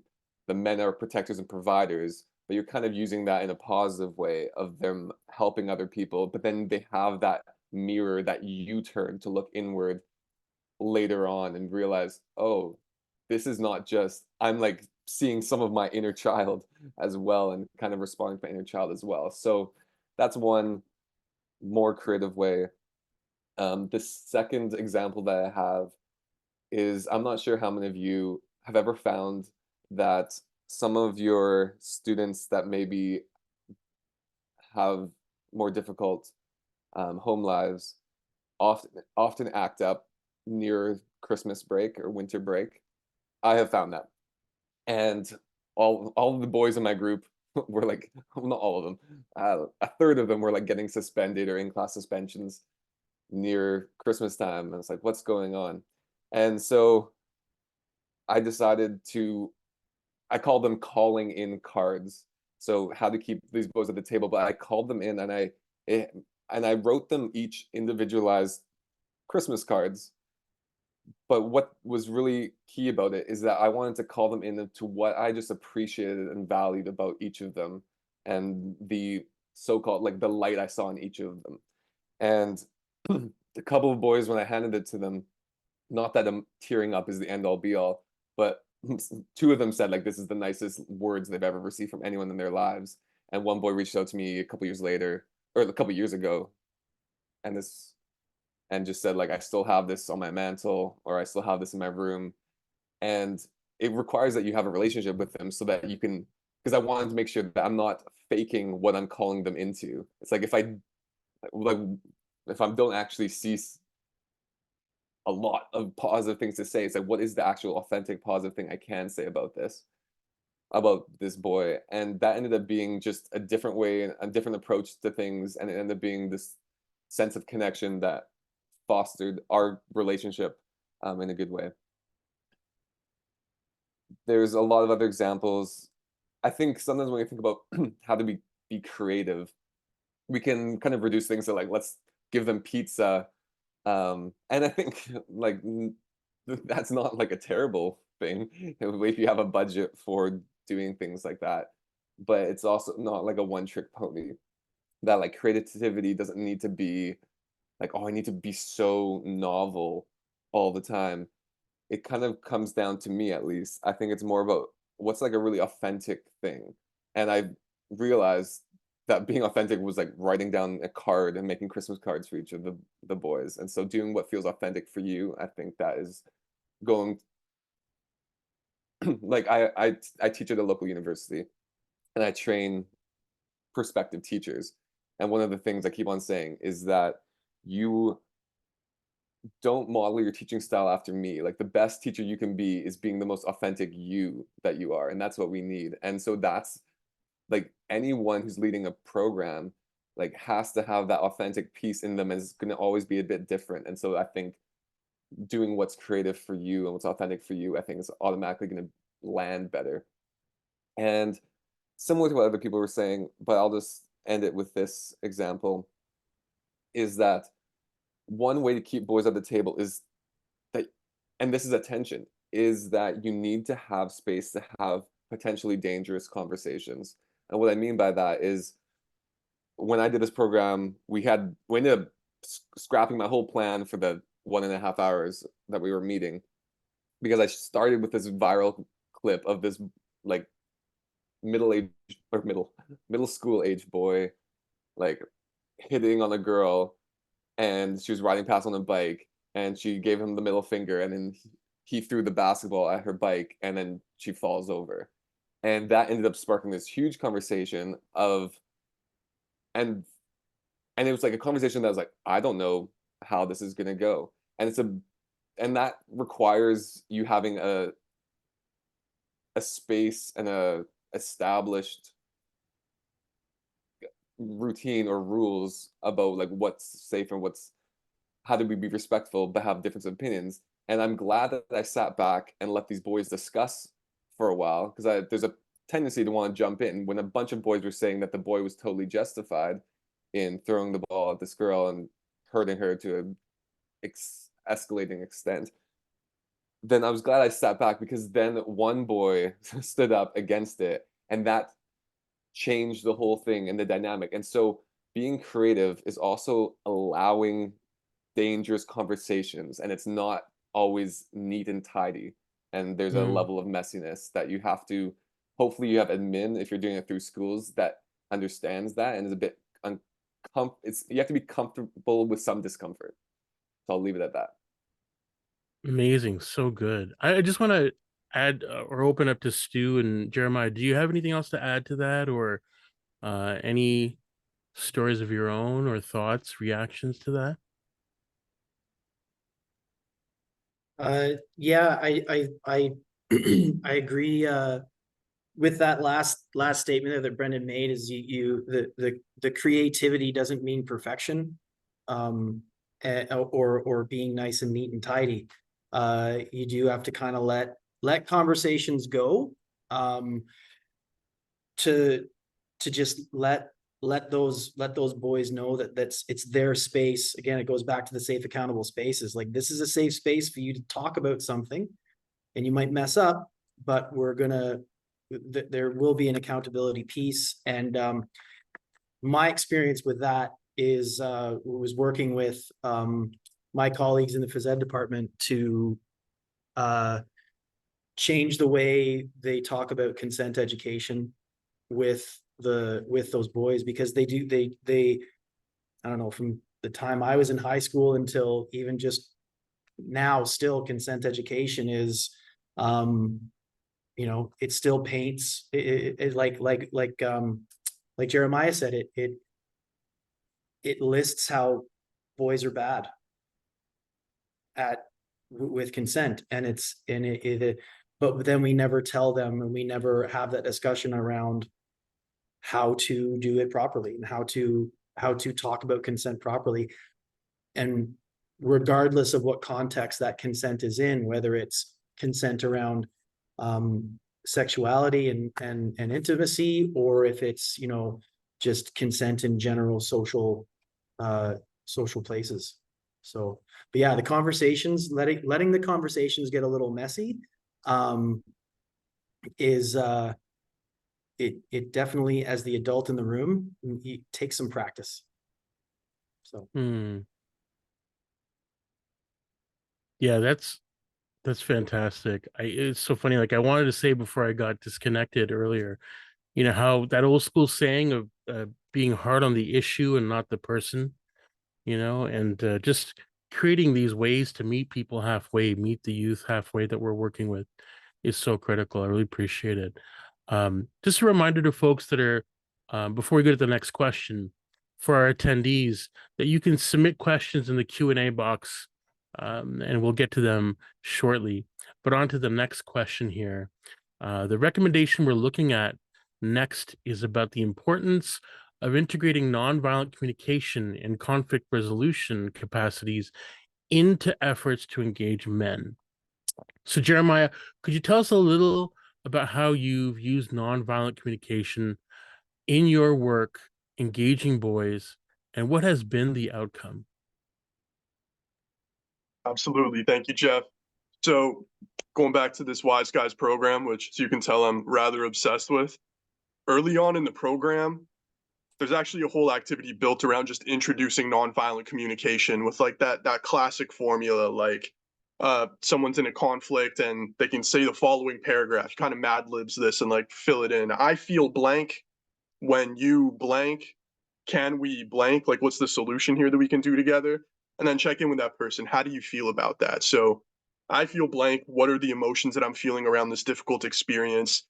the men are protectors and providers, but you're kind of using that in a positive way of them helping other people, but then they have that mirror that you turn to look inward later on and realize, oh, this is not just, I'm like seeing some of my inner child as well and kind of responding to my inner child as well. So that's one more creative way. The second example that I have is, I'm not sure how many of you have ever found that some of your students that maybe have more difficult home lives often act up near Christmas break or winter break. I have found that. And all of the boys in my group were like, not all of them, a third of them were like getting suspended or in class suspensions near Christmas time. And it's like, what's going on? And so I decided to, I called them calling in cards. So how to keep these boys at the table, but I called them in, and it, and I wrote them each individualized Christmas cards. But what was really key about it is that I wanted to call them in to what I just appreciated and valued about each of them, and the so-called like the light I saw in each of them. And a couple of boys, when I handed it to them, not that I'm tearing up is the end all be all, but two of them said like this is the nicest words they've ever received from anyone in their lives. And one boy reached out to me a couple years later, or a couple years ago, and this and just said like I still have this on my mantle, or I still have this in my room. And it requires that you have a relationship with them so that you can, because I wanted to make sure that I'm not faking what I'm calling them into. It's like like if I don't actually see a lot of positive things to say, it's like what is the actual authentic positive thing I can say about this boy? And that ended up being just a different way and a different approach to things, and it ended up being this sense of connection that fostered our relationship in a good way. There's a lot of other examples. I think sometimes when we think about how to be creative, we can kind of reduce things to like, let's give them pizza. And I think like that's not like a terrible thing if you have a budget for doing things like that. But it's also not like a one-trick pony. That like creativity doesn't need to be like, oh, I need to be so novel all the time. It kind of comes down to me, at least. I think it's more about what's like a really authentic thing. And I realized that being authentic was like writing down a card and making Christmas cards for each of the boys. And so doing what feels authentic for you, I think that is going like I teach at a local university, and I train prospective teachers. And one of the things I keep on saying is that you don't model your teaching style after me. Like the best teacher you can be is being the most authentic you that you are. And that's what we need. And so that's like anyone who's leading a program like has to have that authentic piece in them, and it's going to always be a bit different. And so I think doing what's creative for you and what's authentic for you, I think is automatically going to land better. And similar to what other people were saying, but I'll just end it with this example, is that one way to keep boys at the table is that, and this is attention, is that you need to have space to have potentially dangerous conversations. And what I mean by that is when I did this program, we ended up scrapping my whole plan for the 1.5 hours that we were meeting, because I started with this viral clip of this like middle school age boy like hitting on a girl, and she was riding past on a bike, and she gave him the middle finger, and then he threw the basketball at her bike, and then she falls over. And that ended up sparking this huge conversation of, and it was like a conversation that was like, I don't know how this is gonna go. And and that requires you having a space and a established routine or rules about like what's safe and what's, how do we be respectful but have difference of opinions. And I'm glad that I sat back and let these boys discuss for a while, because there's a tendency to want to jump in when a bunch of boys were saying that the boy was totally justified in throwing the ball at this girl and hurting her to an escalating extent. Then I was glad I sat back, because then one boy stood up against it, and that changed the whole thing and the dynamic. And so being creative is also allowing dangerous conversations, and it's not always neat and tidy, and there's a Mm. level of messiness that you have to, hopefully you have admin if you're doing it through schools that understands that and is a bit it's, you have to be comfortable with some discomfort. So I'll leave it at that. Amazing, so good. I just want to add or open up to Stu and Jeremiah. Do you have anything else to add to that, or any stories of your own or thoughts, reactions to that? Yeah, I I agree with that last statement there that Brendan made is the creativity doesn't mean perfection, or being nice and neat and tidy. You do have to kind of let conversations go, to just let those boys know that it's their space. Again, it goes back to the safe, accountable spaces. Like, this is a safe space for you to talk about something, and you might mess up, but there will be an accountability piece. And my experience with that is was working with my colleagues in the phys ed department to change the way they talk about consent education with those boys, because they I don't know, from the time I was in high school until even just now, still consent education is, it still paints it like Jeremiah said, it lists how boys are bad with consent, and but then we never tell them, and we never have that discussion around how to do it properly, and how to talk about consent properly. And regardless of what context that consent is in, whether it's consent around sexuality and intimacy, or if it's, just consent in general social places. So, but yeah, the conversations, letting the conversations get a little messy, is it definitely, as the adult in the room, it takes some practice. So yeah, that's fantastic. It's so funny. Like, I wanted to say before I got disconnected earlier, how that old school saying of being hard on the issue and not the person, and just creating these ways to meet people halfway, meet the youth halfway that we're working with is so critical. I really appreciate it. Just a reminder to folks that are, before we go to the next question, for our attendees, that you can submit questions in the Q&A box, and we'll get to them shortly. But on to the next question here. The recommendation we're looking at next is about the importance of integrating nonviolent communication and conflict resolution capacities into efforts to engage men. So, Jeremiah, could you tell us a little about how you've used nonviolent communication in your work engaging boys, and what has been the outcome? Absolutely. Thank you, Jeff. So going back to this Wise Guys program, which, as you can tell, I'm rather obsessed with. Early on in the program, there's actually a whole activity built around just introducing nonviolent communication with like that classic formula, like someone's in a conflict and they can say the following paragraph, kind of mad libs this and like fill it in. I feel blank when you blank. Can we blank? Like, what's the solution here that we can do together? And then check in with that person. How do you feel about that? So I feel blank. What are the emotions that I'm feeling around this difficult experience?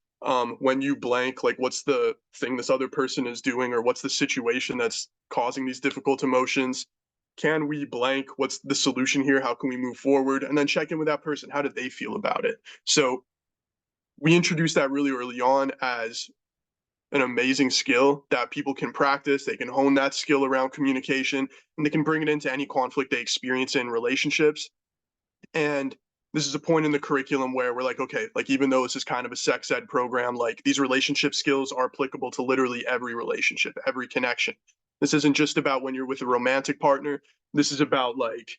When you blank, like, what's the thing this other person is doing, or what's the situation that's causing these difficult emotions? Can we blank? What's the solution here? How can we move forward? And then check in with that person. How did they feel about it? So we introduced that really early on as an amazing skill that people can practice. They can hone that skill around communication, and they can bring it into any conflict they experience in relationships. And this is a point in the curriculum where we're like, okay, like, even though this is kind of a sex ed program, like, these relationship skills are applicable to literally every relationship, every connection. This isn't just about when you're with a romantic partner. This is about like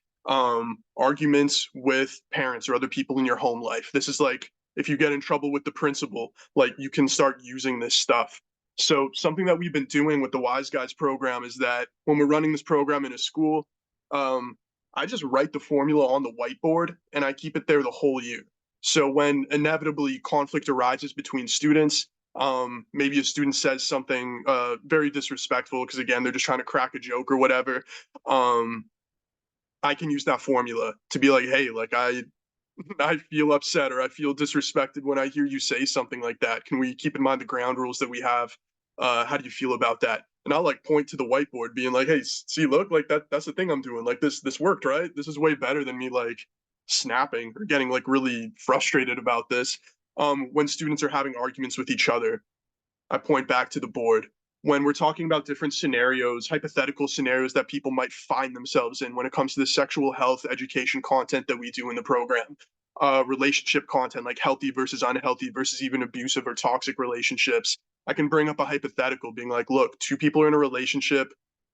arguments with parents or other people in your home life. This is like, if you get in trouble with the principal, like, you can start using this stuff. So something that we've been doing with the Wise Guys program is that when we're running this program in a school, I just write the formula on the whiteboard and I keep it there the whole year. So when inevitably conflict arises between students, maybe a student says something very disrespectful because, again, they're just trying to crack a joke or whatever, I can use that formula to be like, hey, like, I feel upset or I feel disrespected when I hear you say something like that. Can we keep in mind the ground rules that we have? How do you feel about that? And I'll like point to the whiteboard being like, hey, see, look, like, that's the thing I'm doing. Like, this worked, right? This is way better than me like snapping or getting like really frustrated about this. when students are having arguments with each other, I point back to the board. When we're talking about different scenarios, hypothetical scenarios that people might find themselves in when it comes to the sexual health education content that we do in the program, relationship content like healthy versus unhealthy versus even abusive or toxic relationships, I can bring up a hypothetical being like, look, two people are in a relationship,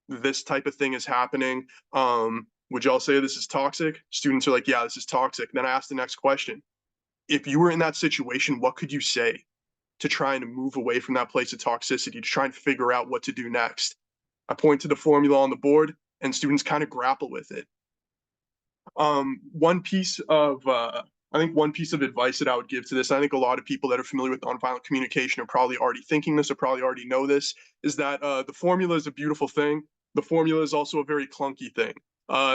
this type of thing is happening. Would y'all say this is toxic? Students are like, yeah, this is toxic. Then I ask the next question. If you were in that situation, what could you say to try and move away from that place of toxicity, to try and figure out what to do next? I point to the formula on the board and students kind of grapple with it. One piece of I think one piece of advice that I would give to this, I think a lot of people that are familiar with nonviolent communication are probably already thinking this or probably already know this, is that the formula is a beautiful thing. The formula is also a very clunky thing.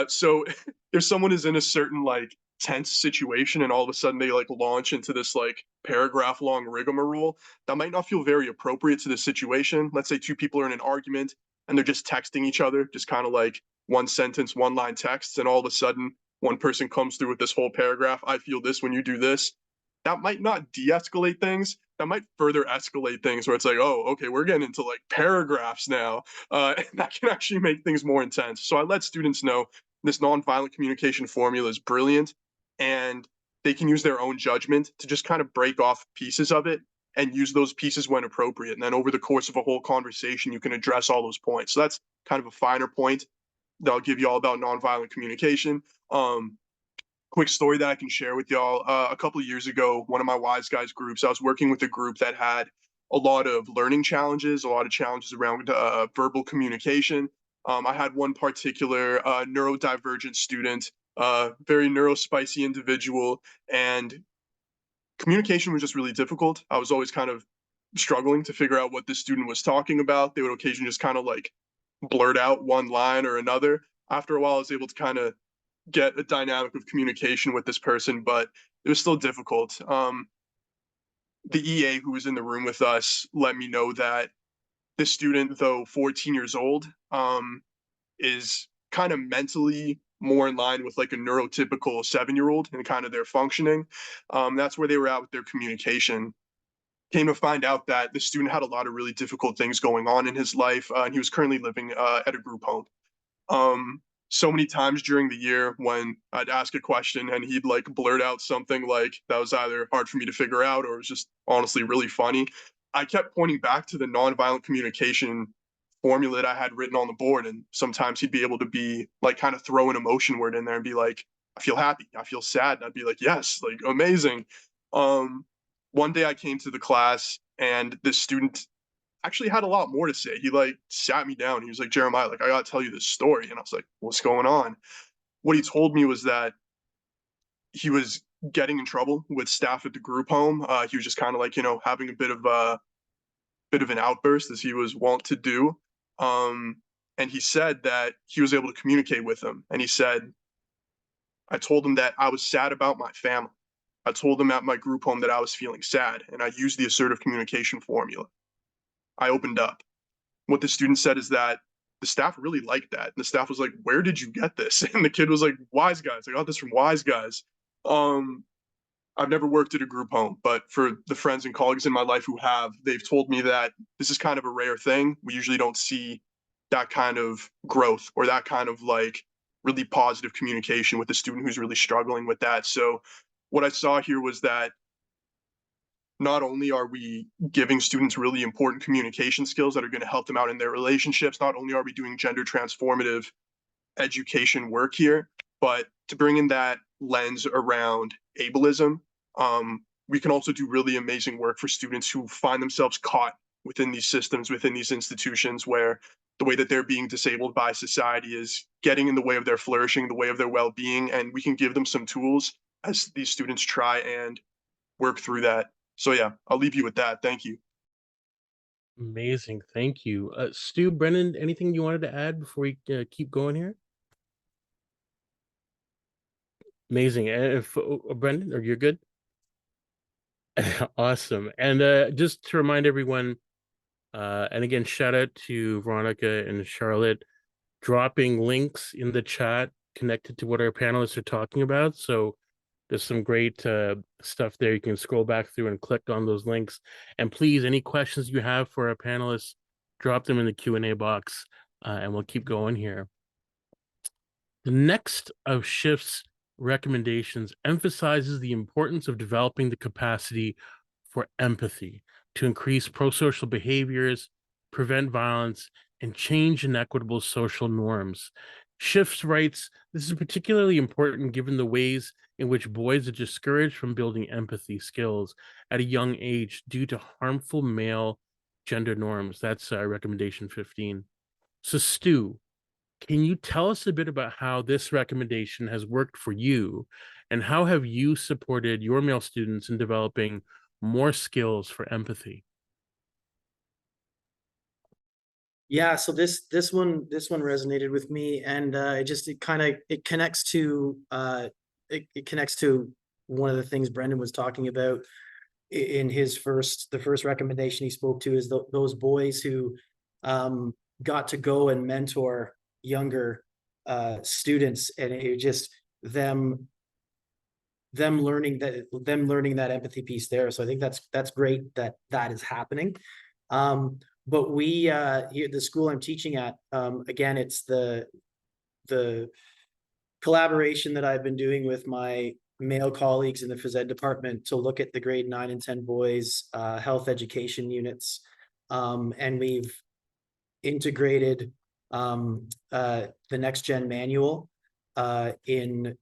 So if someone is in a certain like tense situation and all of a sudden they like launch into this like paragraph long rigmarole, that might not feel very appropriate to the situation. Let's say two people are in an argument and they're just texting each other, just kind of like one sentence, one line texts, and all of a sudden one person comes through with this whole paragraph. I feel this when you do this. That might not de-escalate things. That might further escalate things where it's like, oh, okay, we're getting into like paragraphs now. And that can actually make things more intense. So I let students know this nonviolent communication formula is brilliant and they can use their own judgment to just kind of break off pieces of it and use those pieces when appropriate. And then over the course of a whole conversation, you can address all those points. So that's kind of a finer point that I'll give you all about nonviolent communication. Quick story that I can share with y'all. A couple of years ago, one of my Wise Guys groups, I was working with a group that had a lot of learning challenges, a lot of challenges around verbal communication. I had one particular neurodivergent student, very neurospicy individual, and communication was just really difficult. I was always kind of struggling to figure out what this student was talking about. They would occasionally just kind of like blurt out one line or another. After a while, I was able to kind of get a dynamic of communication with this person, but it was still difficult. The EA who was in the room with us let me know that this student, though 14 years old, is kind of mentally more in line with like a neurotypical 7-year-old and kind of their functioning. That's where they were at with their communication. Came to find out that the student had a lot of really difficult things going on in his life, and he was currently living at a group home. So many times during the year when I'd ask a question and he'd like blurt out something like that was either hard for me to figure out or it was just honestly really funny, I kept pointing back to the nonviolent communication formula that I had written on the board. And sometimes he'd be able to be like kind of throw an emotion word in there and be like, I feel happy, I feel sad. And I'd be like, yes, like amazing. One day I came to the class and this student actually had a lot more to say. He like sat me down. He was like, Jeremiah, like I gotta tell you this story. And I was like, what's going on? What he told me was that he was getting in trouble with staff at the group home. He was just kind of like, having a bit of an outburst as he was wont to do. And he said that he was able to communicate with them. And he said, I told him that I was sad about my family. I told him at my group home that I was feeling sad, and I used the assertive communication formula. I opened up. What the student said is that the staff really liked that. And the staff was like, where did you get this? And the kid was like, Wise Guys. I got this from Wise Guys. I've never worked at a group home, but for the friends and colleagues in my life who have, they've told me that this is kind of a rare thing. We usually don't see that kind of growth or that kind of like really positive communication with a student who's really struggling with that. So what I saw here was that not only are we giving students really important communication skills that are going to help them out in their relationships, not only are we doing gender transformative education work here, but to bring in that lens around ableism, we can also do really amazing work for students who find themselves caught within these systems, within these institutions where the way that they're being disabled by society is getting in the way of their flourishing, the way of their well-being, and we can give them some tools as these students try and work through that. So yeah, I'll leave you with that. Thank you. Amazing. Thank you. Stu, Brennan, anything you wanted to add before we keep going here? Amazing. If Brendan, are you good? Awesome. And just to remind everyone, and again, shout out to Veronica and Charlotte dropping links in the chat connected to what our panelists are talking about. So There's some great stuff there. You can scroll back through and click on those links. And please, any questions you have for our panelists, drop them in the Q&A box, and we'll keep going here. The next of Schiff's recommendations emphasizes the importance of developing the capacity for empathy to increase pro-social behaviors, prevent violence, and change inequitable social norms. Schiff writes, this is particularly important given the ways in which boys are discouraged from building empathy skills at a young age due to harmful male gender norms. That's recommendation 15. So Stu, can you tell us a bit about how this recommendation has worked for you, and how have you supported your male students in developing more skills for empathy? Yeah, so this one resonated with me, and it connects to it connects to one of the things Brendan was talking about in the first recommendation he spoke to is those boys who got to go and mentor younger students, and it just them learning that empathy piece there. So I think that's great that is happening. But we here at the school I'm teaching at, again, it's the collaboration that I've been doing with my male colleagues in the phys ed department to look at the grade 9 and 10 boys health education units, and we've integrated the next gen manual in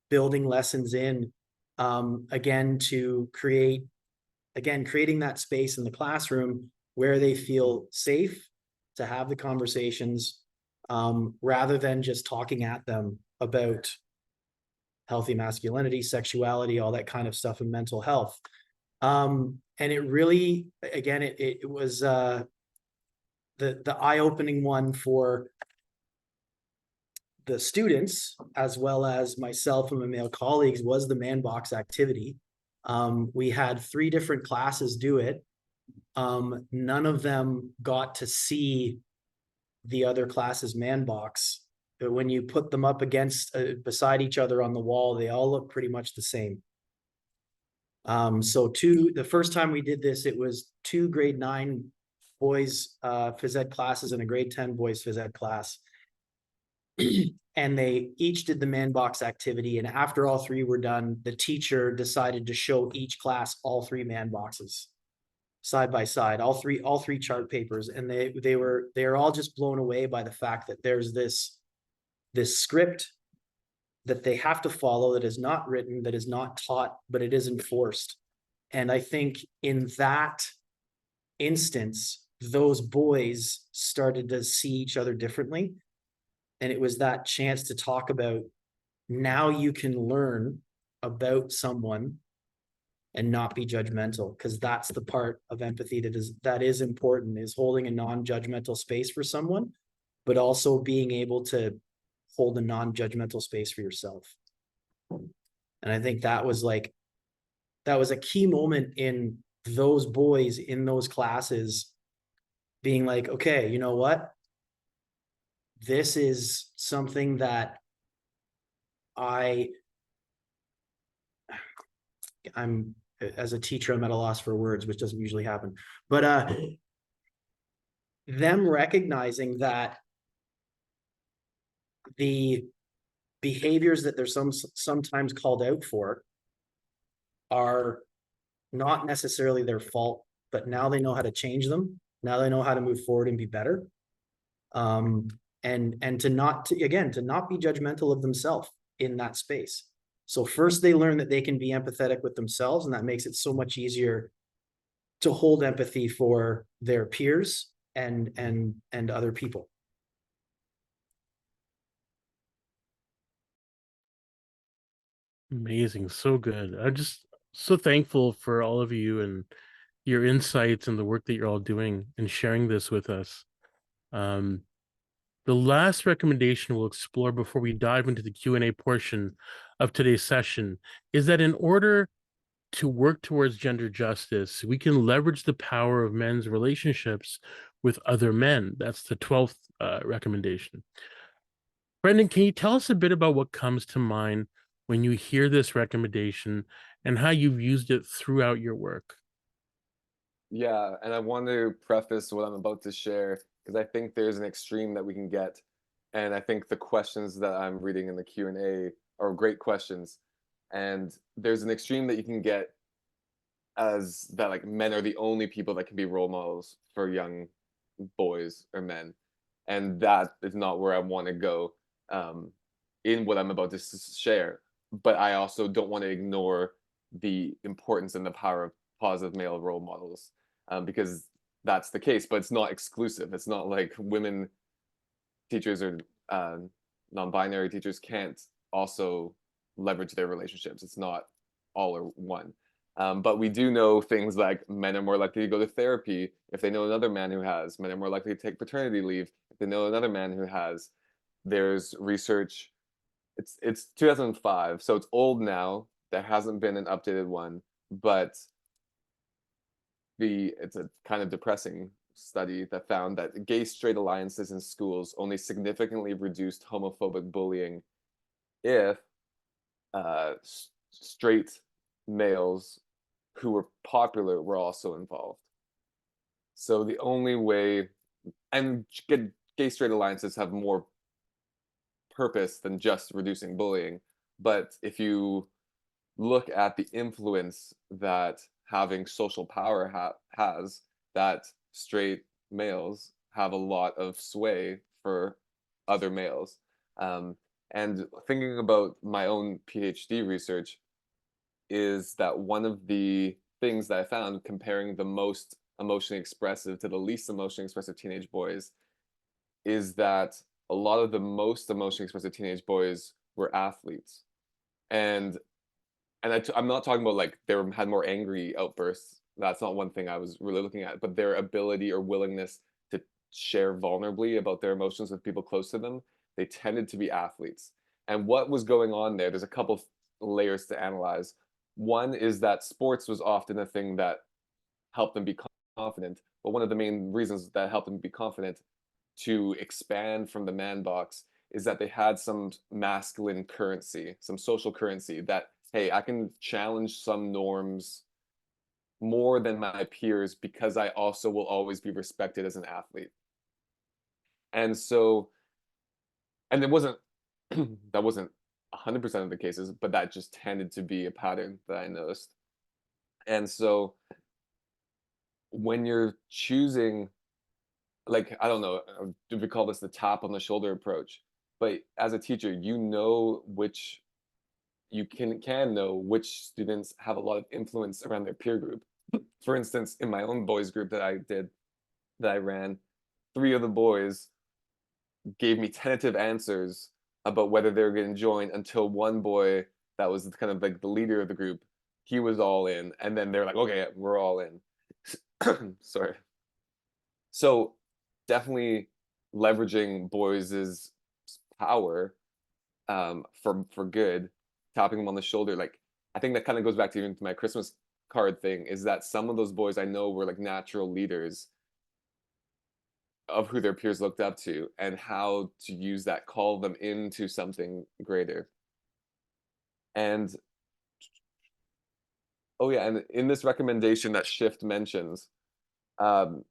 building lessons in again to creating that space in the classroom where they feel safe to have the conversations, rather than just talking at them about healthy masculinity, sexuality, all that kind of stuff, and mental health. And it really, again, it was the eye-opening one for the students, as well as myself and my male colleagues, was the man box activity. We had 3 different classes do it. None of them got to see the other class's man box, but when you put them up against beside each other on the wall, they all look pretty much the same. So the first time we did this, it was 2 grade 9 boys phys ed classes and a grade 10 boys phys ed class. And they each did the man box activity, and after all 3 were done, the teacher decided to show each class all 3 man boxes side by side, all three chart papers, and they're all just blown away by the fact that there's this script that they have to follow, that is not written, that is not taught, but it is enforced. And I think in that instance, those boys started to see each other differently. And it was that chance to talk about, now you can learn about someone and not be judgmental, because that's the part of empathy that is important, is holding a non-judgmental space for someone, but also being able to hold a non-judgmental space for yourself. And I think that was a key moment in those boys in those classes being like, okay, you know what? This is something that I'm as a teacher, I'm at a loss for words, which doesn't usually happen. But them recognizing that the behaviors that they're sometimes called out for are not necessarily their fault, but now they know how to change them. Now they know how to move forward and be better. And to not be judgmental of themselves in that space. So first they learn that they can be empathetic with themselves, and that makes it so much easier to hold empathy for their peers and other people. Amazing, so good. I'm just so thankful for all of you and your insights and the work that you're all doing and sharing this with us. The last recommendation we'll explore before we dive into the Q&A portion of today's session is that in order to work towards gender justice, we can leverage the power of men's relationships with other men. That's the 12th recommendation. Brendan, can you tell us a bit about what comes to mind when you hear this recommendation and how you've used it throughout your work? Yeah, and I want to preface what I'm about to share because I think there's an extreme that we can get, and I think the questions that I'm reading in the Q&A are great questions. And there's an extreme that you can get as that like men are the only people that can be role models for young boys or men, and that is not where I want to go um, in what I'm about to share. But I also don't want to ignore the importance and the power of positive male role models because that's the case. But it's not exclusive. It's not like women teachers or uh, non-binary teachers can't also leverage their relationships. It's not all or one. But we do know things like men are more likely to go to therapy if they know another man who has. Men are more likely to take paternity leave if they know another man who has. There's research. It's 2005, so it's old now. There hasn't been an updated one, but it's a kind of depressing study that found that gay straight alliances in schools only significantly reduced homophobic bullying if straight males who were popular were also involved. So the only way, and gay straight alliances have more purpose than just reducing bullying, but if you look at the influence that having social power has, that straight males have a lot of sway for other males. Um, and thinking about my own PhD research is that one of the things that I found comparing the most emotionally expressive to the least emotionally expressive teenage boys is that a lot of the most emotionally expressive teenage boys were athletes. And I'm not talking about like they had more angry outbursts. That's not one thing I was really looking at, but their ability or willingness to share vulnerably about their emotions with people close to them. They tended to be athletes. And what was going on there? There's a couple of layers to analyze. One is that sports was often a thing that helped them be confident, but one of the main reasons that helped them be confident to expand from the man box is that they had some masculine currency, some social currency that, hey, I can challenge some norms more than my peers because I also will always be respected as an athlete. And so, and it wasn't, that wasn't 100% of the cases, but that just tended to be a pattern that I noticed. And so when you're choosing, like, I don't know, do we call this the tap on the shoulder approach? But as a teacher, you know which you can know which students have a lot of influence around their peer group. For instance, in my own boys group that I ran, 3 of the boys gave me tentative answers about whether they were going to join until one boy that was kind of like the leader of the group, he was all in, and then they're like, okay, we're all in. Sorry. So definitely leveraging boys' power for good, tapping them on the shoulder. Like I think that kind of goes back to even to my Christmas card thing. Is that some of those boys I know were like natural leaders of who their peers looked up to, and how to use that, call them into something greater. And oh yeah, and in this recommendation that Shift mentions, um,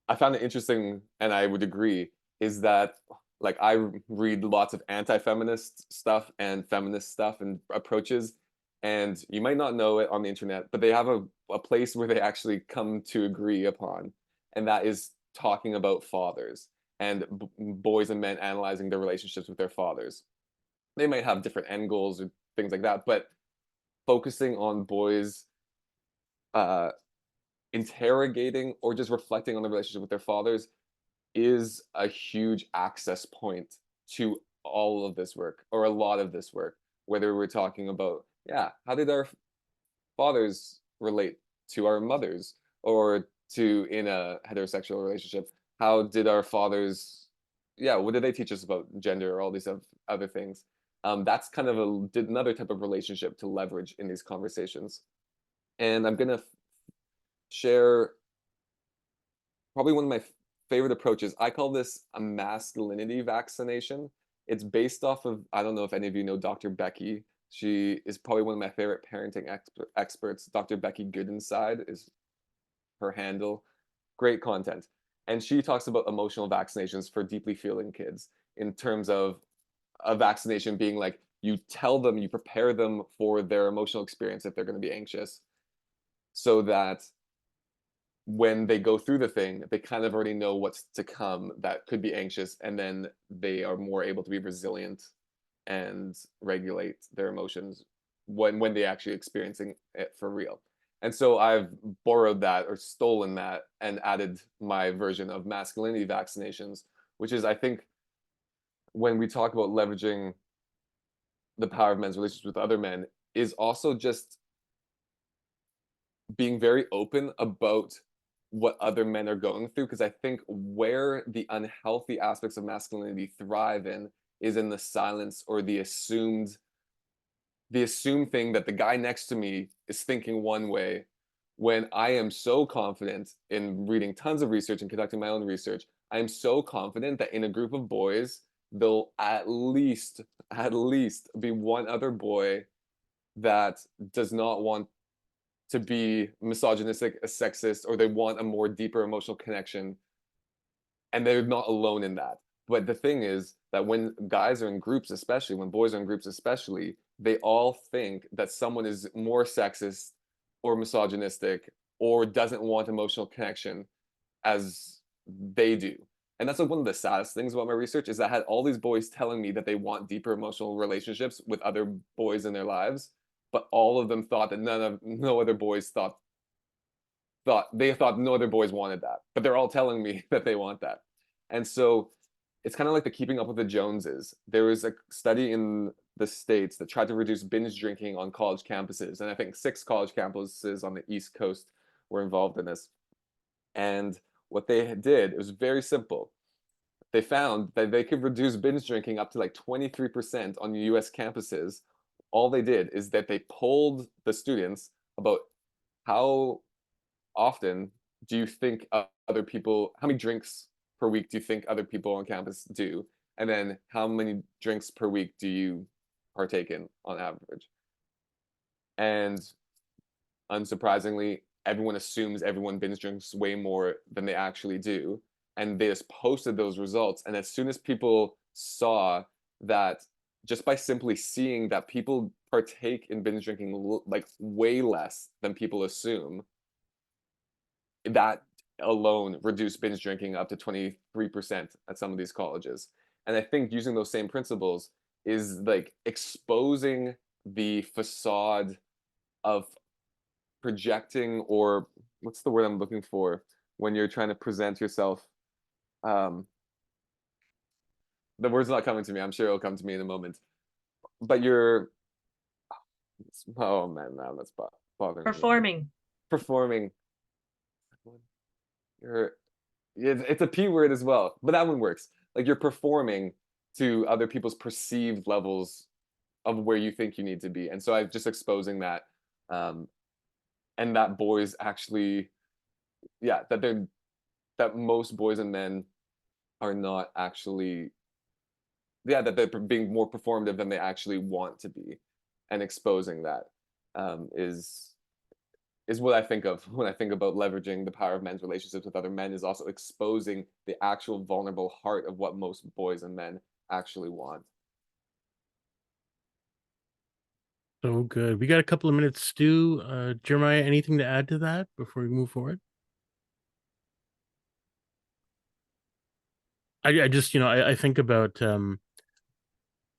I found it interesting, and I would agree, is that like I read lots of anti-feminist stuff and feminist stuff and approaches, and you might not know it on the internet, but they have a place where they actually come to agree upon, and that is talking about fathers and boys and men analyzing their relationships with their fathers. They might have different end goals or things like that, but focusing on boys uh, interrogating or just reflecting on the relationship with their fathers is a huge access point to all of this work or a lot of this work, whether we're talking about, yeah, how did our fathers relate to our mothers, or to in a heterosexual relationship, how did our fathers, yeah, what did they teach us about gender or all these other things. That's kind of another type of relationship to leverage in these conversations. And I'm going to share probably one of my favorite approaches. I call this a masculinity vaccination. It's based off of, I don't know if any of you know Dr. Becky. She is probably one of my favorite parenting experts. Dr. Becky Goodenside is her handle. Great content. And she talks about emotional vaccinations for deeply feeling kids in terms of a vaccination being like you tell them, you prepare them for their emotional experience if they're going to be anxious, so that when they go through the thing, they kind of already know what's to come that could be anxious, and then they are more able to be resilient and regulate their emotions when they actually experiencing it for real. And so I've borrowed that or stolen that and added my version of masculinity vaccinations, which is I think when we talk about leveraging the power of men's relationships with other men is also just being very open about what other men are going through, because I think where the unhealthy aspects of masculinity thrive in is in the silence or the assumed thing that the guy next to me is thinking one way, when I am so confident in reading tons of research and conducting my own research. I am so confident that in a group of boys there'll at least be one other boy that does not want to be misogynistic, a sexist, or they want a more deeper emotional connection, and they're not alone in that. But the thing is that when guys are in groups, especially when boys are in groups, especially, they all think that someone is more sexist or misogynistic or doesn't want emotional connection as they do. And that's like one of the saddest things about my research is that I had all these boys telling me that they want deeper emotional relationships with other boys in their lives, but all of them thought that no other boys thought no other boys wanted that. But they're all telling me that they want that. And so it's kind of like the keeping up with the Joneses. There was a study in the States that tried to reduce binge drinking on college campuses. And I think 6 college campuses on the East Coast were involved in this. And what they did, it was very simple. They found that they could reduce binge drinking up to like 23% on US campuses. All they did is that they polled the students about how often do you think other people, how many drinks per week do you think other people on campus do? And then how many drinks per week do you partake in on average? And unsurprisingly, everyone assumes everyone binge drinks way more than they actually do. And they just posted those results. And as soon as people saw that, just by simply seeing that people partake in binge drinking like way less than people assume, that alone reduced binge drinking up to 23% at some of these colleges. And I think using those same principles is like exposing the facade of projecting, or what's the word I'm looking for when you're trying to present yourself. Um, the word's not coming to me. I'm sure it'll come to me in a moment. But you're, oh man, now that's bothering me. Performing. Performing. You're, it's a P word as well, but that one works. Like you're performing to other people's perceived levels of where you think you need to be. And so I'm just exposing that, and that boys actually, yeah, that most boys and men are not actually, yeah, that they're being more performative than they actually want to be, and exposing that is what I think of when I think about leveraging the power of men's relationships with other men, is also exposing the actual vulnerable heart of what most boys and men actually want. So good. We got a couple of minutes, Stu. Jeremiah, anything to add to that before we move forward? I just, I think about,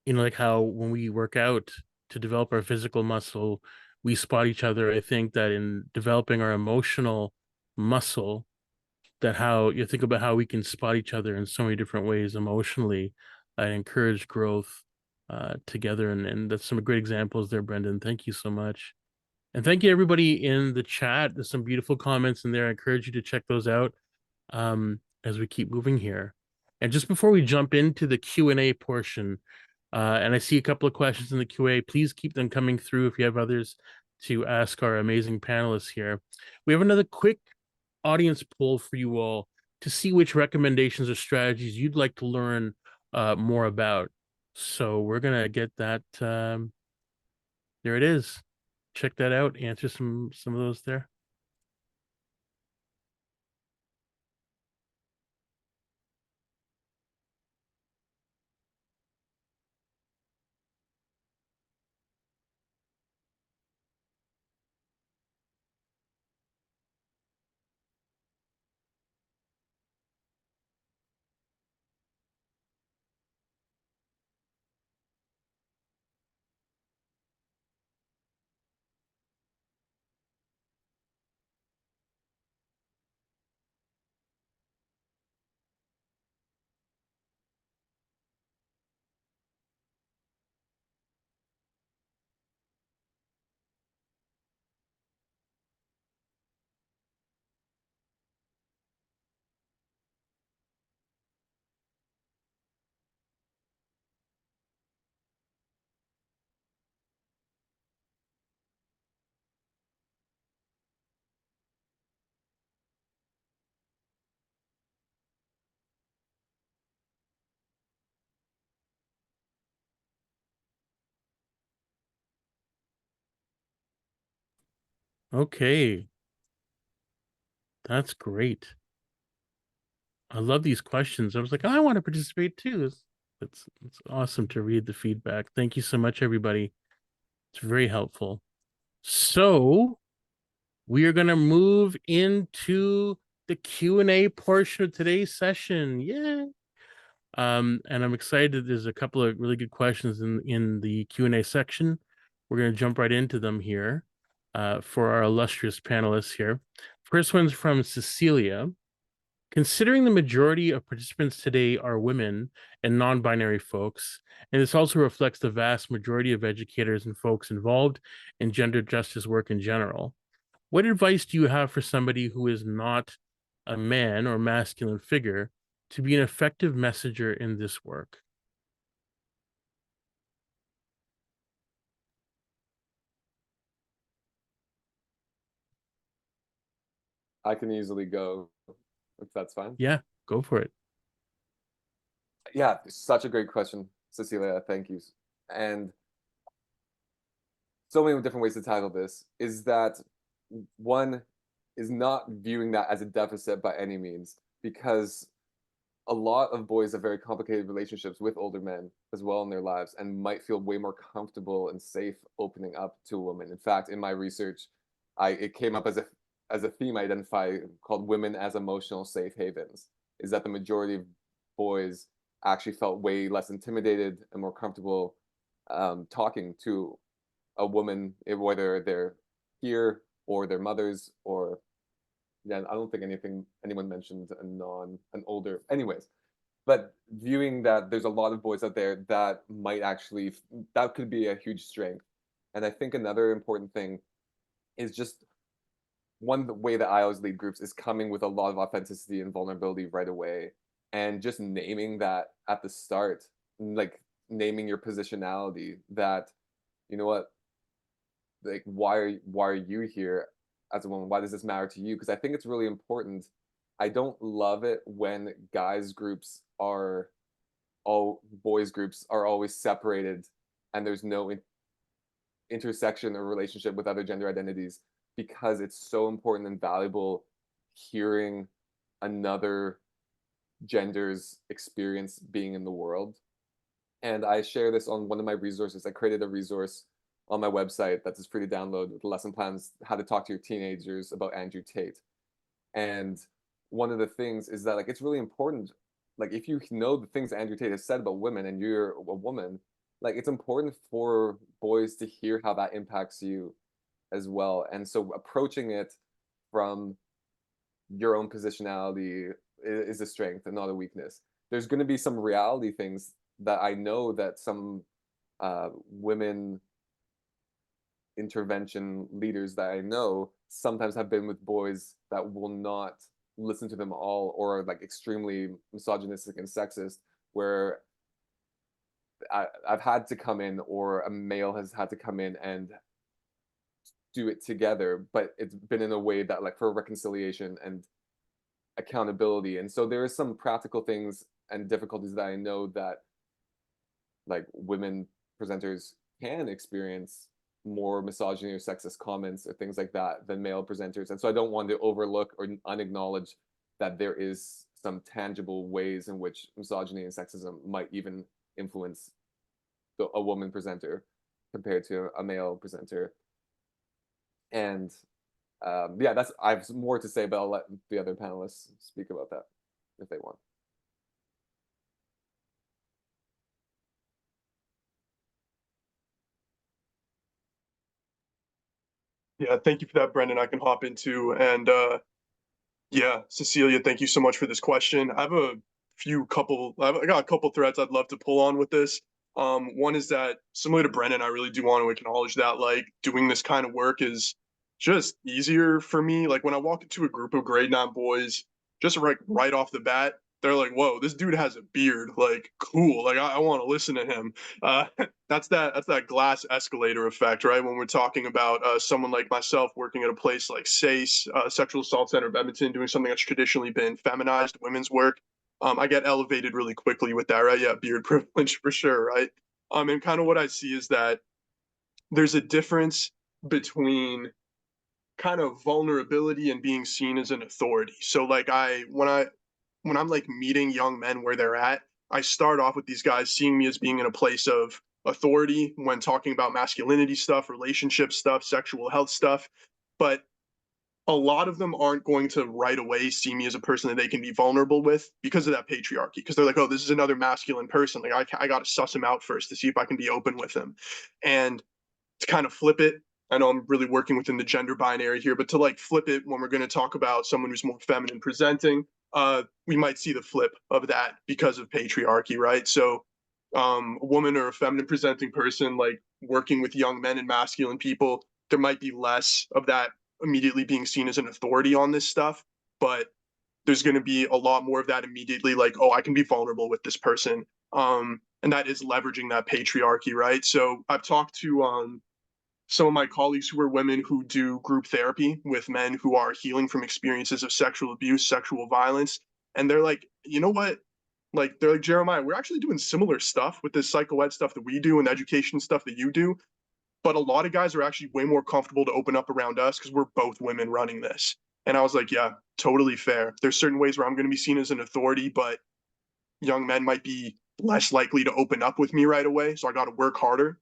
like how when we work out to develop our physical muscle, we spot each other. I think that in developing our emotional muscle, that how you think about how we can spot each other in so many different ways emotionally, encourage growth together. And that's some great examples there, Brendan. Thank you so much. And thank you everybody in the chat. There's some beautiful comments in there. I encourage you to check those out as we keep moving here. And just before we jump into the Q&A portion, and I see a couple of questions in the Q&A, please keep them coming through if you have others to ask our amazing panelists here. We have another quick audience poll for you all to see which recommendations or strategies you'd like to learn more about. So we're going to get that There it is. Check that out. Answer some of those there. Okay. That's great. I love these questions. I was like, oh, I want to participate too. It's awesome to read the feedback. Thank you so much, everybody. It's very helpful. So we are going to move into the Q&A portion of today's session. Yeah. And I'm excited. There's a couple of really good questions in the Q&A section. We're going to jump right into them here for our illustrious panelists here. First one's from Cecilia. Considering the majority of participants today are women and non-binary folks, and this also reflects the vast majority of educators and folks involved in gender justice work in general, what advice do you have for somebody who is not a man or masculine figure to be an effective messenger in this work? I can easily go if that's fine. Yeah, go for it. Yeah, such a great question, Cecilia. Thank you. And so many different ways to tackle this is that one is not viewing that as a deficit by any means, because a lot of boys have very complicated relationships with older men as well in their lives and might feel way more comfortable and safe opening up to a woman. In fact, in my research, it came up as a theme I identify called women as emotional safe havens, is that the majority of boys actually felt way less intimidated and more comfortable talking to a woman, whether they're here or their mothers, or yeah, I don't think anyone mentioned an older. Anyways, but viewing that there's a lot of boys out there that might actually that could be a huge strength. And I think another important thing is just one way that I always lead groups is coming with a lot of authenticity and vulnerability right away, and just naming that at the start, like naming your positionality. That, you know what, like why are you here as a woman? Why does this matter to you? Because I think it's really important. I don't love it when guys groups are all boys groups are always separated and there's no intersection or relationship with other gender identities, because it's so important and valuable hearing another gender's experience being in the world. And I share this on one of my resources. I created a resource on my website that's free to download with lesson plans, how to talk to your teenagers about Andrew Tate. And one of the things is that, like, it's really important, like, if you know the things Andrew Tate has said about women and you're a woman, like, it's important for boys to hear how that impacts you as well. And so approaching it from your own positionality is a strength and not a weakness. There's going to be some reality things that I know that some women intervention leaders that I know sometimes have been with boys that will not listen to them all, or are like extremely misogynistic and sexist, where I've had to come in, or a male has had to come in and do it together, but it's been in a way that, like, for reconciliation and accountability. And so there are some practical things and difficulties that I know that, like, women presenters can experience more misogyny or sexist comments or things like that than male presenters. And so I don't want to overlook or unacknowledge that there is some tangible ways in which misogyny and sexism might even influence a woman presenter compared to a male presenter. And yeah, I have more to say, but I'll let the other panelists speak about that if they want. Yeah, thank you for that, Brendan. I can hop into. And yeah, Cecilia, thank you so much for this question. I got a couple threads I'd love to pull on with this. One is that similar to Brendan, I really do want to acknowledge that like doing this kind of work is just easier for me. Like when I walk into a group of grade 9 boys, just right off the bat, they're like, "Whoa, this dude has a beard. Like, cool. Like, I want to listen to him." Uh, that's that glass escalator effect, right? When we're talking about someone like myself working at a place like SACE, Sexual Assault Center of Edmonton, doing something that's traditionally been feminized women's work, I get elevated really quickly with that, right? Yeah, beard privilege for sure, right? And kind of what I see is that there's a difference between kind of vulnerability and being seen as an authority. So like when I'm like meeting young men where they're at, I start off with these guys seeing me as being in a place of authority when talking about masculinity stuff, relationship stuff, sexual health stuff. But a lot of them aren't going to right away see me as a person that they can be vulnerable with because of that patriarchy. Because they're like, oh, this is another masculine person. Like I got to suss him out first to see if I can be open with him. And to kind of flip it, I know I'm really working within the gender binary here, but to like flip it when we're going to talk about someone who's more feminine presenting, we might see the flip of that because of patriarchy, right? So a woman or a feminine presenting person like working with young men and masculine people, there might be less of that immediately being seen as an authority on this stuff, but there's going to be a lot more of that immediately like, oh, I can be vulnerable with this person. And that is leveraging that patriarchy, right? So I've talked to some of my colleagues who are women who do group therapy with men who are healing from experiences of sexual abuse, sexual violence. And they're like, you know what? Like, they're like, Jeremiah, we're actually doing similar stuff with this psycho ed stuff that we do and education stuff that you do. But a lot of guys are actually way more comfortable to open up around us because we're both women running this. And I was like, yeah, totally fair. There's certain ways where I'm going to be seen as an authority, but young men might be less likely to open up with me right away. So I got to work harder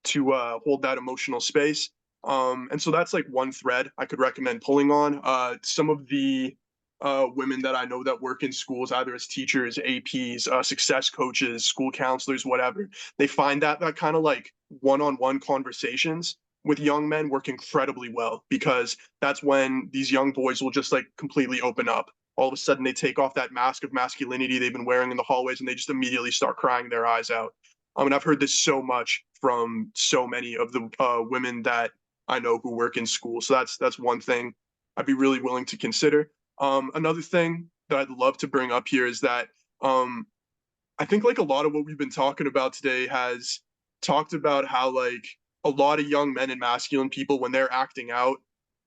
to hold that emotional space. And so that's like one thread I could recommend pulling on. Some of the women that I know that work in schools, either as teachers, APs, success coaches, school counselors, whatever, they find that kind of like one-on-one conversations with young men work incredibly well because that's when these young boys will just like completely open up. All of a sudden, they take off that mask of masculinity they've been wearing in the hallways and they just immediately start crying their eyes out. And I've heard this so much from so many of the women that I know who work in school. So that's one thing I'd be really willing to consider. Another thing that I'd love to bring up here is that I think like a lot of what we've been talking about today has talked about how like a lot of young men and masculine people when they're acting out,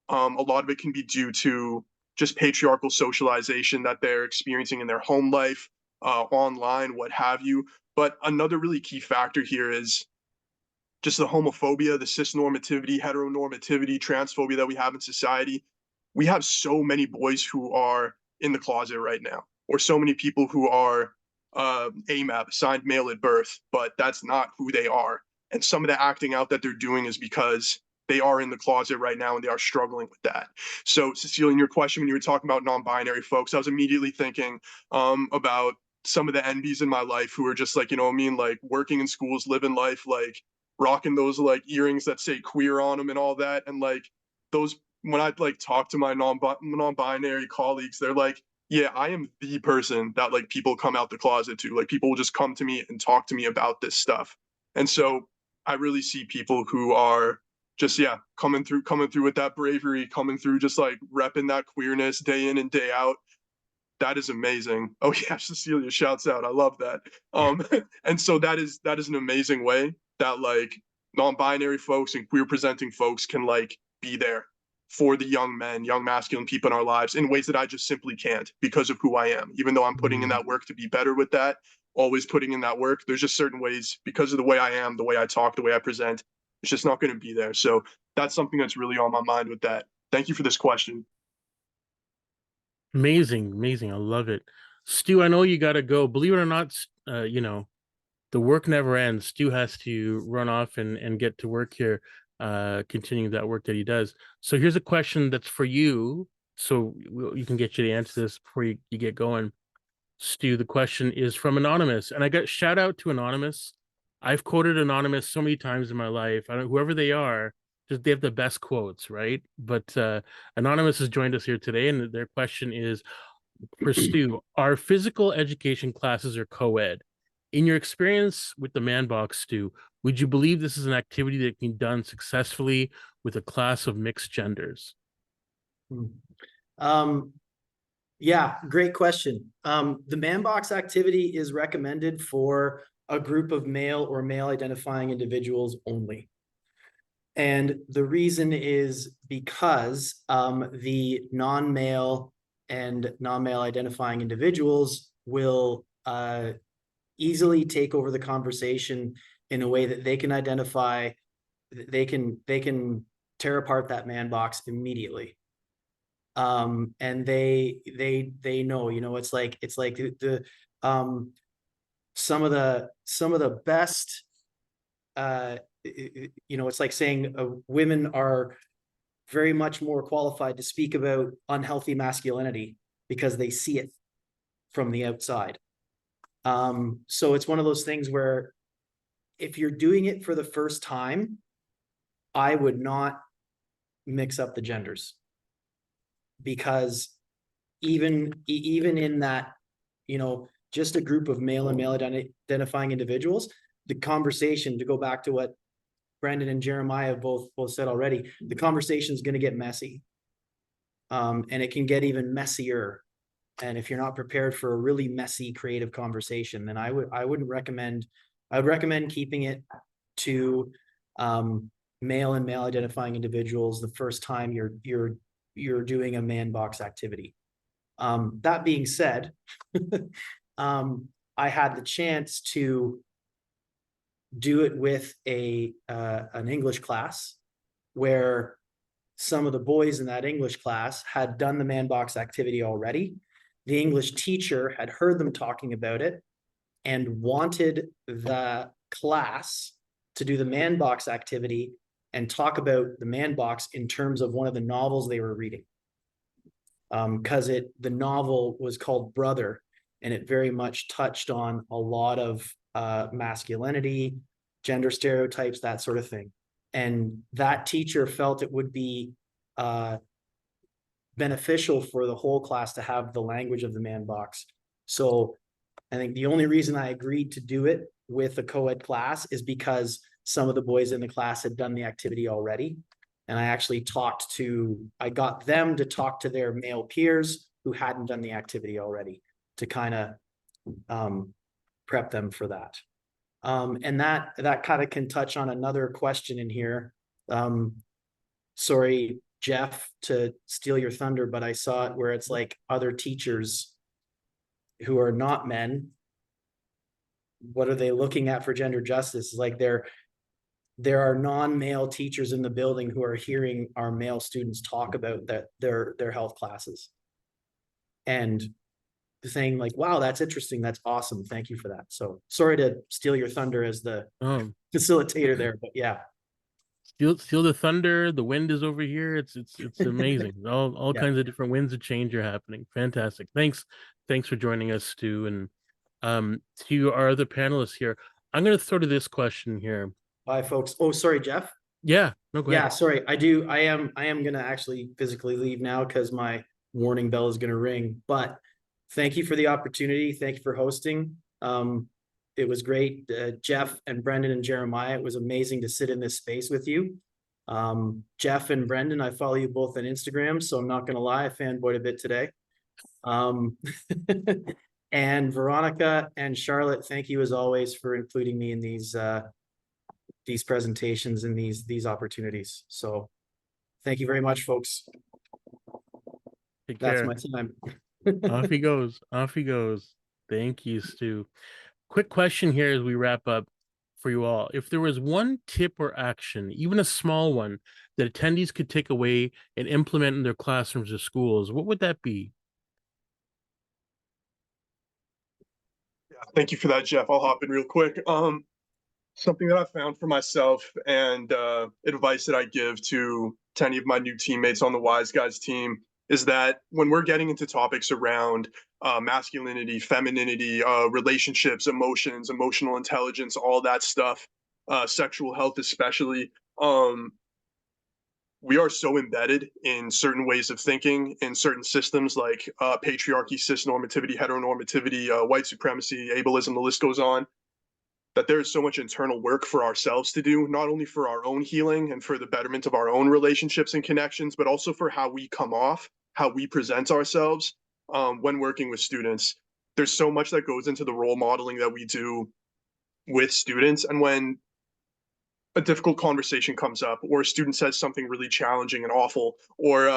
a lot of it can be due to just patriarchal socialization that they're experiencing in their home life, online, what have you. But another really key factor here is just the homophobia, the cisnormativity, heteronormativity, transphobia that we have in society. We have so many boys who are in the closet right now, or so many people who are AMAB, assigned male at birth, but that's not who they are. And some of the acting out that they're doing is because they are in the closet right now and they are struggling with that. So, Cecilia, in your question, when you were talking about non-binary folks, I was immediately thinking about some of the NBs in my life who are just like, you know what I mean, like working in schools, living life, like rocking those like earrings that say queer on them and all that. And like those, when I like talk to my non-binary colleagues, they're like, yeah, I am the person that like people come out the closet to. Like people will just come to me and talk to me about this stuff. And so I really see people who are just coming through with that bravery, coming through just like repping that queerness day in and day out. That is amazing. Oh yeah, Cecilia shouts out. I love that. And so that is an amazing way that like non-binary folks and queer presenting folks can like be there for the young men, young masculine people in our lives in ways that I just simply can't because of who I am. Even though I'm putting in that work to be better with that, always putting in that work, there's just certain ways because of the way I am, the way I talk, the way I present, It's just not going to be there. So that's something that's really on my mind with that. Thank you for this question. Amazing, amazing. I love it. Stu, I know you got to go. Believe it or not, the work never ends. Stu has to run off and get to work here, continuing that work that he does. So here's a question that's for you. So you can get you to answer this before you get going. Stu, the question is from Anonymous. And I got shout out to Anonymous. I've quoted Anonymous so many times in my life. I don't whoever they are, just they have the best quotes, right? But Anonymous has joined us here today, and their question is for Stu, are physical education classes or co-ed? In your experience with the man box, Stu, would you believe this is an activity that can be done successfully with a class of mixed genders? Yeah, great question. The man box activity is recommended for a group of male or male identifying individuals only. And the reason is because the non-male and non-male identifying individuals will easily take over the conversation in a way that they can identify, they can tear apart that man box immediately. And they know, it's like the some of the best, it's like saying women are very much more qualified to speak about unhealthy masculinity because they see it from the outside. So it's one of those things where if you're doing it for the first time, I would not mix up the genders, because even in that, just a group of male and male identifying individuals, the conversation, to go back to what Brendan and Jeremiah have both said already, the conversation is going to get messy. And it can get even messier. And if you're not prepared for a really messy creative conversation, then I would recommend keeping it to male and male identifying individuals the first time you're doing a man box activity. That being said, I had the chance to do it with an English class where some of the boys in that English class had done the man box activity already. The English teacher had heard them talking about it and wanted the class to do the man box activity and talk about the man box in terms of one of the novels they were reading. Because the novel was called Brother, and it very much touched on a lot of masculinity, gender stereotypes, that sort of thing. And that teacher felt it would be beneficial for the whole class to have the language of the man box. So I think the only reason I agreed to do it with a co-ed class is because some of the boys in the class had done the activity already. And I actually I got them to talk to their male peers who hadn't done the activity already to kind of prep them for that. And that kind of can touch on another question in here. Sorry, Jeff, to steal your thunder, but I saw it where it's like other teachers who are not men, what are they looking at for gender justice? Like there are non-male teachers in the building who are hearing our male students talk about their health classes and saying like, wow, that's interesting. That's awesome. Thank you for that. So sorry to steal your thunder as the facilitator there, but yeah. Steal the thunder. The wind is over here. It's amazing. all Yeah. kinds of different winds of change are happening. Fantastic. Thanks for joining us, Stu, and to our other panelists here. I'm going to throw to this question here. Bye, folks. Oh, sorry, Jeff. Yeah, no, go ahead. Sorry. I am going to actually physically leave now because my warning bell is going to ring. But thank you for the opportunity. Thank you for hosting. It was great. Jeff and Brendan and Jeremiah, it was amazing to sit in this space with you. Jeff and Brendan, I follow you both on Instagram, so I'm not going to lie, I fanboyed a bit today. And Veronica and Charlotte, thank you as always for including me in these presentations and these opportunities. So thank you very much, folks. Take That's care. my time. Off he goes. Off he goes. Thank you, Stu. Quick question here as we wrap up. for you all. If there was one tip or action, even a small one, that attendees could take away and implement in their classrooms or schools, what would that be? Yeah, thank you for that, Jeff. I'll hop in real quick. Something that I found for myself and advice that I give to any of my new teammates on the Wise Guys team is that when we're getting into topics around masculinity, femininity, relationships, emotions, emotional intelligence, all that stuff, sexual health especially, we are so embedded in certain ways of thinking, in certain systems like patriarchy, cisnormativity, heteronormativity, white supremacy, ableism, the list goes on, that there is so much internal work for ourselves to do, not only for our own healing and for the betterment of our own relationships and connections, but also for how we come off, how we present ourselves when working with students. There's so much that goes into the role modeling that we do with students. And when a difficult conversation comes up, or a student says something really challenging and awful, or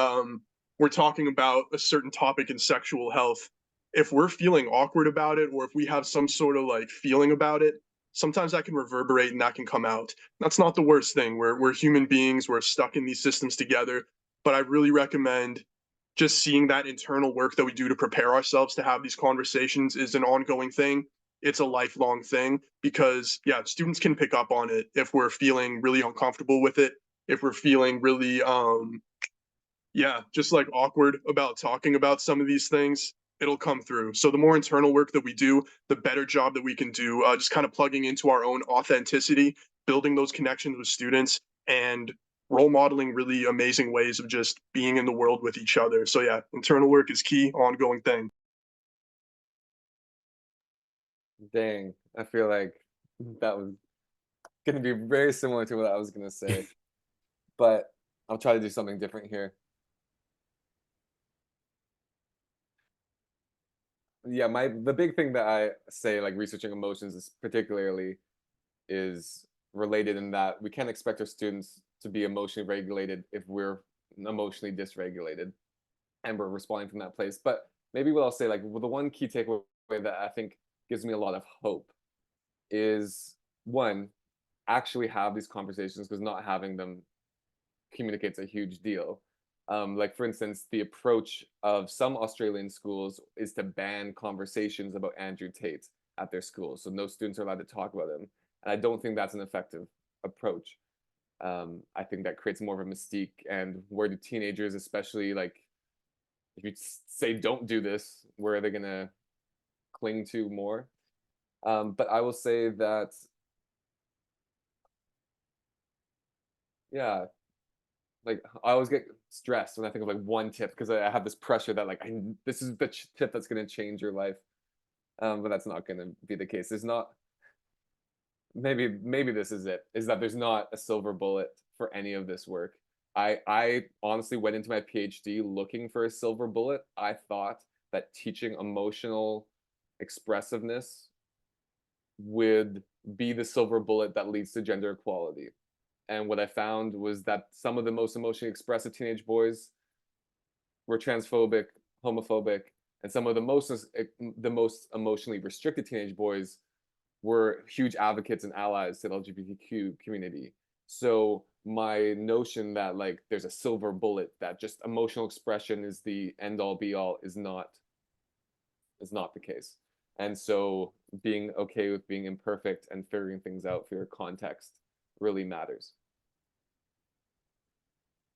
we're talking about a certain topic in sexual health, if we're feeling awkward about it, or if we have some sort of like feeling about it, sometimes that can reverberate and that can come out. That's not the worst thing. We're human beings. We're stuck in these systems together. But I really recommend just seeing that internal work that we do to prepare ourselves to have these conversations is an ongoing thing. It's a lifelong thing because yeah, students can pick up on it if we're feeling really uncomfortable with it, if we're feeling really yeah, just like awkward about talking about some of these things, it'll come through. So the more internal work that we do, the better job that we can do, just kind of plugging into our own authenticity, building those connections with students, and role modeling really amazing ways of just being in the world with each other. So yeah, internal work is key, ongoing thing. Dang, I feel like that was gonna be very similar to what I was gonna say, but I'll try to do something different here. Yeah, the big thing that I say, like researching emotions, is particularly is related in that we can't expect our students to be emotionally regulated if we're emotionally dysregulated and we're responding from that place. But maybe what I'll say, like, well, the one key takeaway that I think gives me a lot of hope is one, actually have these conversations, because not having them communicates a huge deal. Like, for instance, the approach of some Australian schools is to ban conversations about Andrew Tate at their schools. So no students are allowed to talk about him. And I don't think that's an effective approach. I think that creates more of a mystique. And where do teenagers, especially like, if you say don't do this, where are they going to cling to more? But I will say that, yeah, like I always get stressed when I think of like one tip because I have this pressure that like this is the tip that's going to change your life. But that's not going to be the case. There's not, maybe this is it, is that there's not a silver bullet for any of this work. I honestly went into my PhD looking for a silver bullet. I thought that teaching emotional expressiveness would be the silver bullet that leads to gender equality. And what I found was that some of the most emotionally expressive teenage boys were transphobic, homophobic, and some of the most emotionally restricted teenage boys were huge advocates and allies to the LGBTQ community. So my notion that like there's a silver bullet, that just emotional expression is the end all be all, is not the case. And so being okay with being imperfect and figuring things out for your context really matters.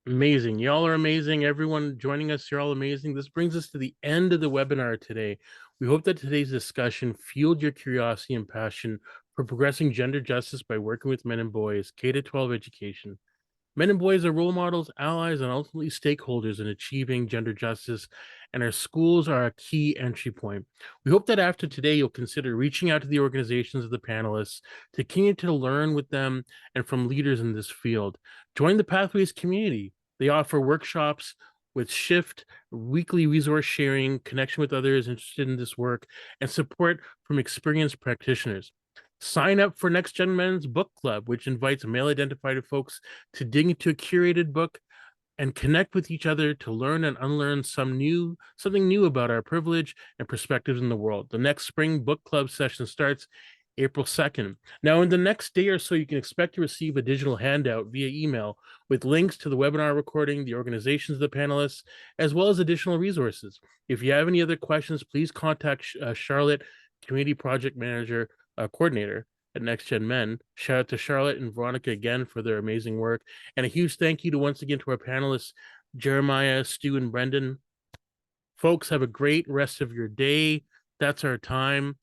Amazing. Y'all are amazing. Everyone joining us, you're all amazing. This brings us to the end of the webinar today. We hope that today's discussion fueled your curiosity and passion for progressing gender justice by working with men and boys, K-12 education. Men and boys are role models, allies, and ultimately stakeholders in achieving gender justice, and our schools are a key entry point. We hope that after today, you'll consider reaching out to the organizations of the panelists to continue to learn with them and from leaders in this field. Join the Pathways community. They offer workshops with Shift, weekly resource sharing, connection with others interested in this work, and support from experienced practitioners. Sign up for Next Gen Men's Book Club, which invites male-identified folks to dig into a curated book and connect with each other to learn and unlearn something new about our privilege and perspectives in the world. The next spring book club session starts April 2nd. Now, in the next day or so, you can expect to receive a digital handout via email with links to the webinar recording, the organizations of the panelists, as well as additional resources. If you have any other questions, please contact Charlotte, Community Project Manager Coordinator at Next Gen Men. Shout out to Charlotte and Veronica again for their amazing work. And a huge thank you to once again to our panelists, Jeremiah, Stu, and Brendan. Folks, have a great rest of your day. That's our time.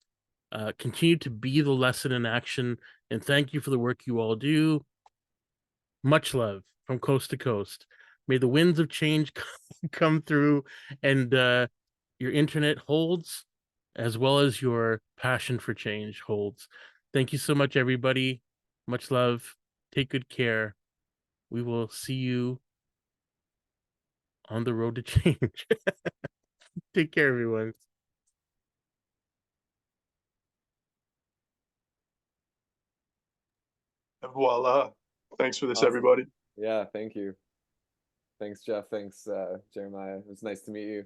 Continue to be the lesson in action, and thank you for the work you all do. Much love from coast to coast. May the winds of change come through, and your internet holds, as well as your passion for change holds. Thank you so much, everybody. Much love. Take good care. We will see you on the road to change. Take care, everyone. Voila. Thanks for this, Awesome. everybody. Yeah, thank you. Thanks, Jeff. Thanks, Jeremiah. It was nice to meet you.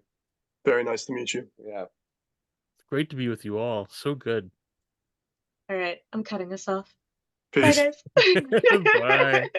Very nice to meet you. Yeah. It's great to be with you all. So good. All right, I'm cutting this off. Peace. Bye, guys. Bye.